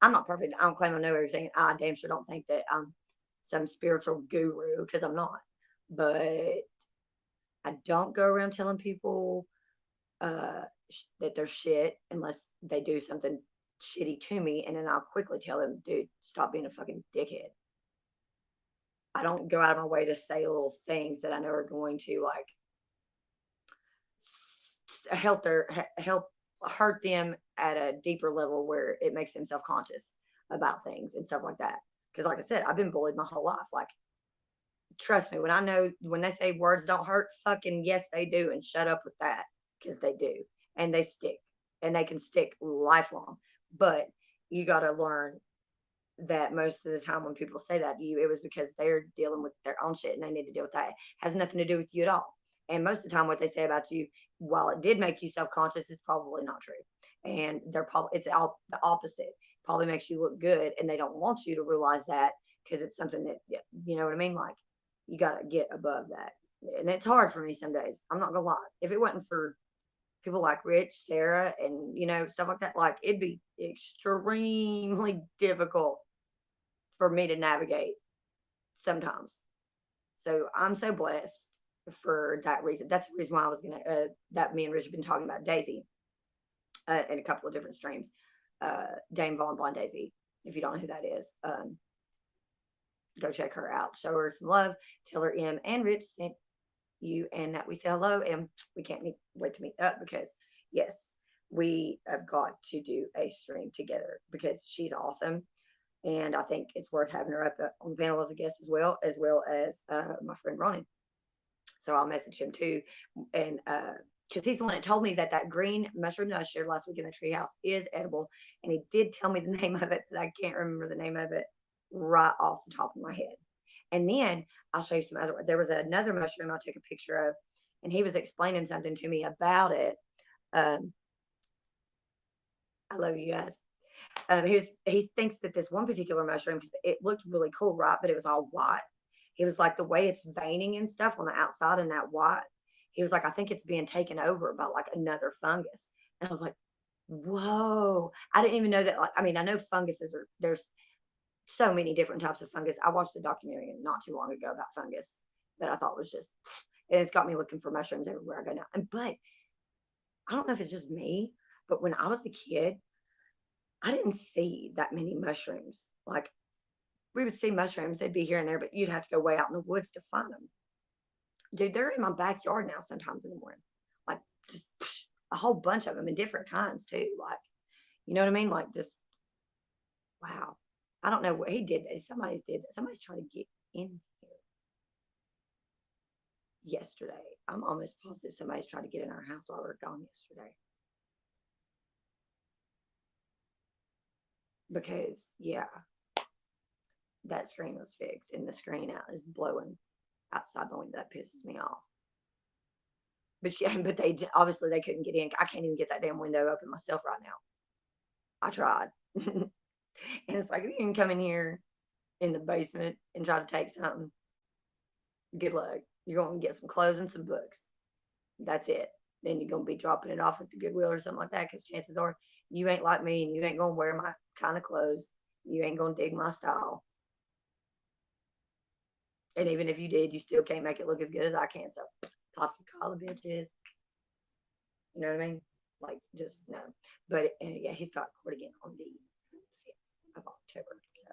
I'm not perfect. I don't claim I know everything. I damn sure don't think that I'm some spiritual guru because I'm not. But I don't go around telling people uh, that they're shit unless they do something shitty to me. And then I'll quickly tell them, dude, stop being a fucking dickhead. I don't go out of my way to say little things that I know are going to like help hurt them at a deeper level where it makes them self-conscious about things and stuff like that. Because like I said, I've been bullied my whole life. Like, trust me, when I know when they say words don't hurt, fucking yes they do, and shut up with that because they do, and they stick, and they can stick lifelong. But you got to learn that most of the time when people say that to you, it was because they're dealing with their own shit and they need to deal with that. It has nothing to do with you at all. And most of the time, what they say about you, while it did make you self-conscious, is probably not true. And they're probably it's all the opposite. Probably makes you look good, and they don't want you to realize that because it's something that you know what I mean. Like you got to get above that, and it's hard for me some days. I'm not gonna lie. If it wasn't for people like Rich, Sarah, and stuff like that, like it'd be extremely difficult for me to navigate sometimes. So I'm so blessed for that reason. That's the reason why I was gonna that me and Rich have been talking about Daisy in a couple of different streams. Dame Vaughn Blonde Daisy. If you don't know who that is, go check her out. Show her some love. Tell her M and Rich sent you and that we say hello, and we can't wait to meet up because yes, we have got to do a stream together because she's awesome. And I think it's worth having her up on the panel as a guest as well as my friend Ronan. So I'll message him too. And because he's the one that told me that that green mushroom that I shared last week in the treehouse is edible. And he did tell me the name of it, but I can't remember the name of it right off the top of my head. And then I'll show you some other. There was another mushroom I took a picture of, and he was explaining something to me about it. Um, I love you guys. He thinks that this one particular mushroom, because it looked really cool, right? But it was all white. He was like, the way it's veining and stuff on the outside and that white. He was like, I think it's being taken over by like another fungus. And I was like, whoa. I didn't even know that. Like, I mean, I know funguses are, there's so many different types of fungus. I watched a documentary not too long ago about fungus that I thought was just, and it's got me looking for mushrooms everywhere I go now. But I don't know if it's just me, but when I was a kid, I didn't see that many mushrooms. Like we would see mushrooms, they'd be here and there, but you'd have to go way out in the woods to find them. Dude, they're in my backyard now sometimes in the morning. Like just a whole bunch of them in different kinds too. Like, you know what I mean? Like just wow. I don't know what he did. Somebody's trying to get in here yesterday. I'm almost positive somebody's trying to get in our house while we were gone yesterday. Because yeah, that screen was fixed and the screen out is blowing outside the window. That pisses me off. But yeah, but they obviously they couldn't get in. I can't even get that damn window open myself right now. I tried. And it's like, if you can come in here in the basement and try to take something, good luck. You're going to get some clothes and some books. That's it. Then you're going to be dropping it off at the Goodwill or something like that, because chances are you ain't like me and you ain't going to wear my kind of clothes. You ain't going to dig my style. And even if you did, you still can't make it look as good as I can. So pop your collar, bitches. You know what I mean? Like, just no. But yeah, he's got court again on the 5th of October. So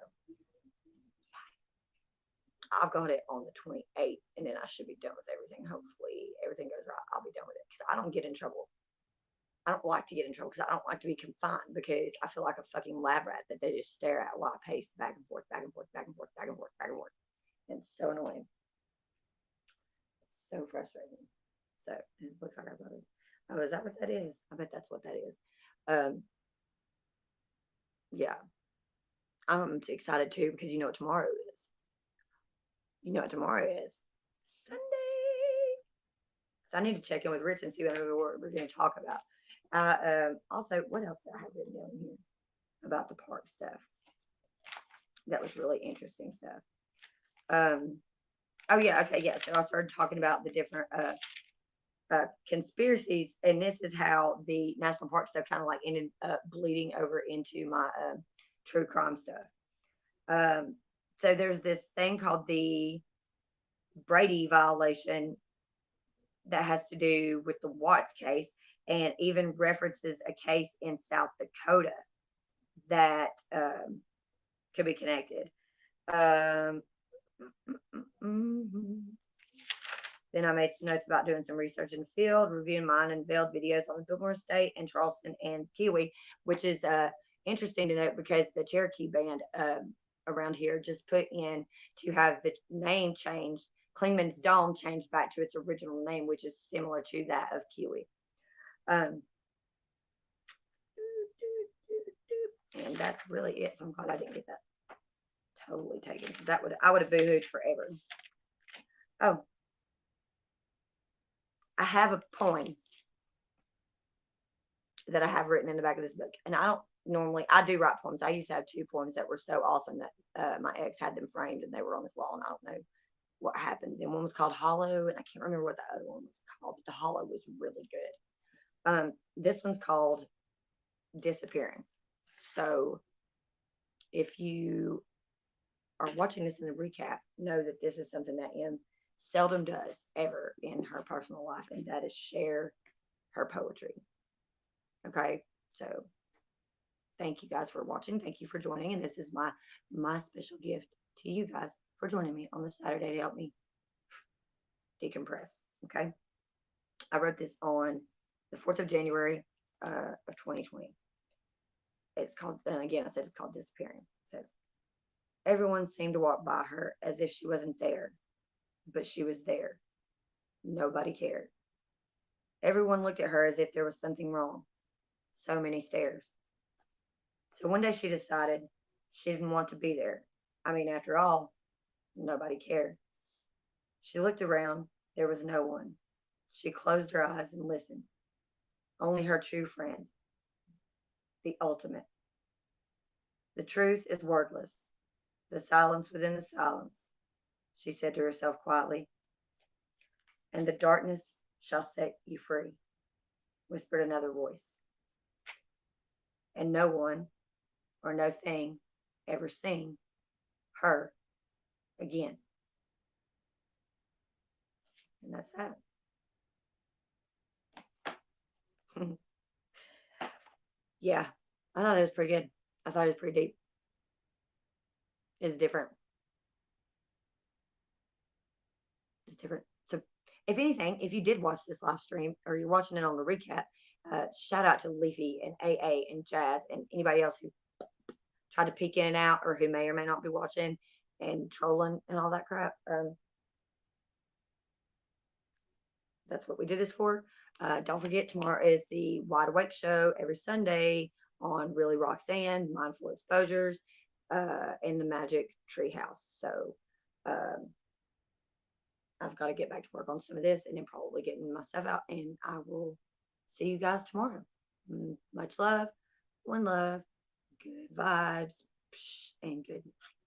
I've got it on the 28th, and then I should be done with everything. Hopefully, everything goes right. I'll be done with it because I don't get in trouble. I don't like to get in trouble because I don't like to be confined, because I feel like a fucking lab rat that they just stare at while I pace back and forth, back and forth, back and forth, back and forth, back and forth. And it's so annoying. It's so frustrating. So it looks like I got it. Oh, is that what that is? I bet that's what that is. Yeah. I'm excited too, because you know what tomorrow is. You know what tomorrow is? Sunday. So I need to check in with Rich and see what we're going to talk about. Also, what else did I have written down here about the park stuff? That was really interesting stuff. Oh yeah, okay, yeah. So I started talking about the different conspiracies, and this is how the national park stuff kind of like ended up bleeding over into my true crime stuff. So there's this thing called the Brady violation that has to do with the Watts case, and even references a case in South Dakota that could be connected. Then I made some notes about doing some research in the field, reviewing mine and veiled videos on the Biltmore Estate and Charleston and Kiwi, which is interesting to note because the Cherokee band around here just put in to have the name changed, Klingman's Dome changed back to its original name, which is similar to that of Kiwi. And that's really it. So I'm glad I didn't get that totally taken, because I would have boohooed forever. Oh, I have a poem that I have written in the back of this book, and I do write poems. I used to have 2 poems that were so awesome that my ex had them framed and they were on his wall, and I don't know what happened. And one was called Hollow, and I can't remember what the other one was called, but the Hollow was really good. This one's called Disappearing. So if you are watching this in the recap, know that this is something that Em seldom does ever in her personal life, and that is share her poetry. Okay, so thank you guys for watching. Thank you for joining, and this is my special gift to you guys for joining me on this Saturday to help me decompress. Okay, I wrote this on the 4th of January of 2020. It's called, and again, I said it's called Disappearing. It says, everyone seemed to walk by her as if she wasn't there, but she was there. Nobody cared. Everyone looked at her as if there was something wrong. So many stares. So one day she decided she didn't want to be there. I mean, after all, nobody cared. She looked around. There was no one. She closed her eyes and listened. Only her true friend, the ultimate. The truth is wordless. The silence within the silence, she said to herself quietly. And the darkness shall set you free, whispered another voice. And no one or no thing ever seen her again. And that's that. Yeah, I thought it was pretty good. I thought it was pretty deep. It's different. It's different. So, if anything, if you did watch this live stream or you're watching it on the recap, shout out to Leafy and AA and Jazz and anybody else who tried to peek in and out or who may or may not be watching and trolling and all that crap. That's what we did this for. Don't forget, tomorrow is the Wide Awake Show every Sunday on Really Roxanne, Mindful Exposures, in the Magic Treehouse. So I've got to get back to work on some of this and then probably getting my stuff out. And I will see you guys tomorrow. Much love, one love, good vibes, and good night.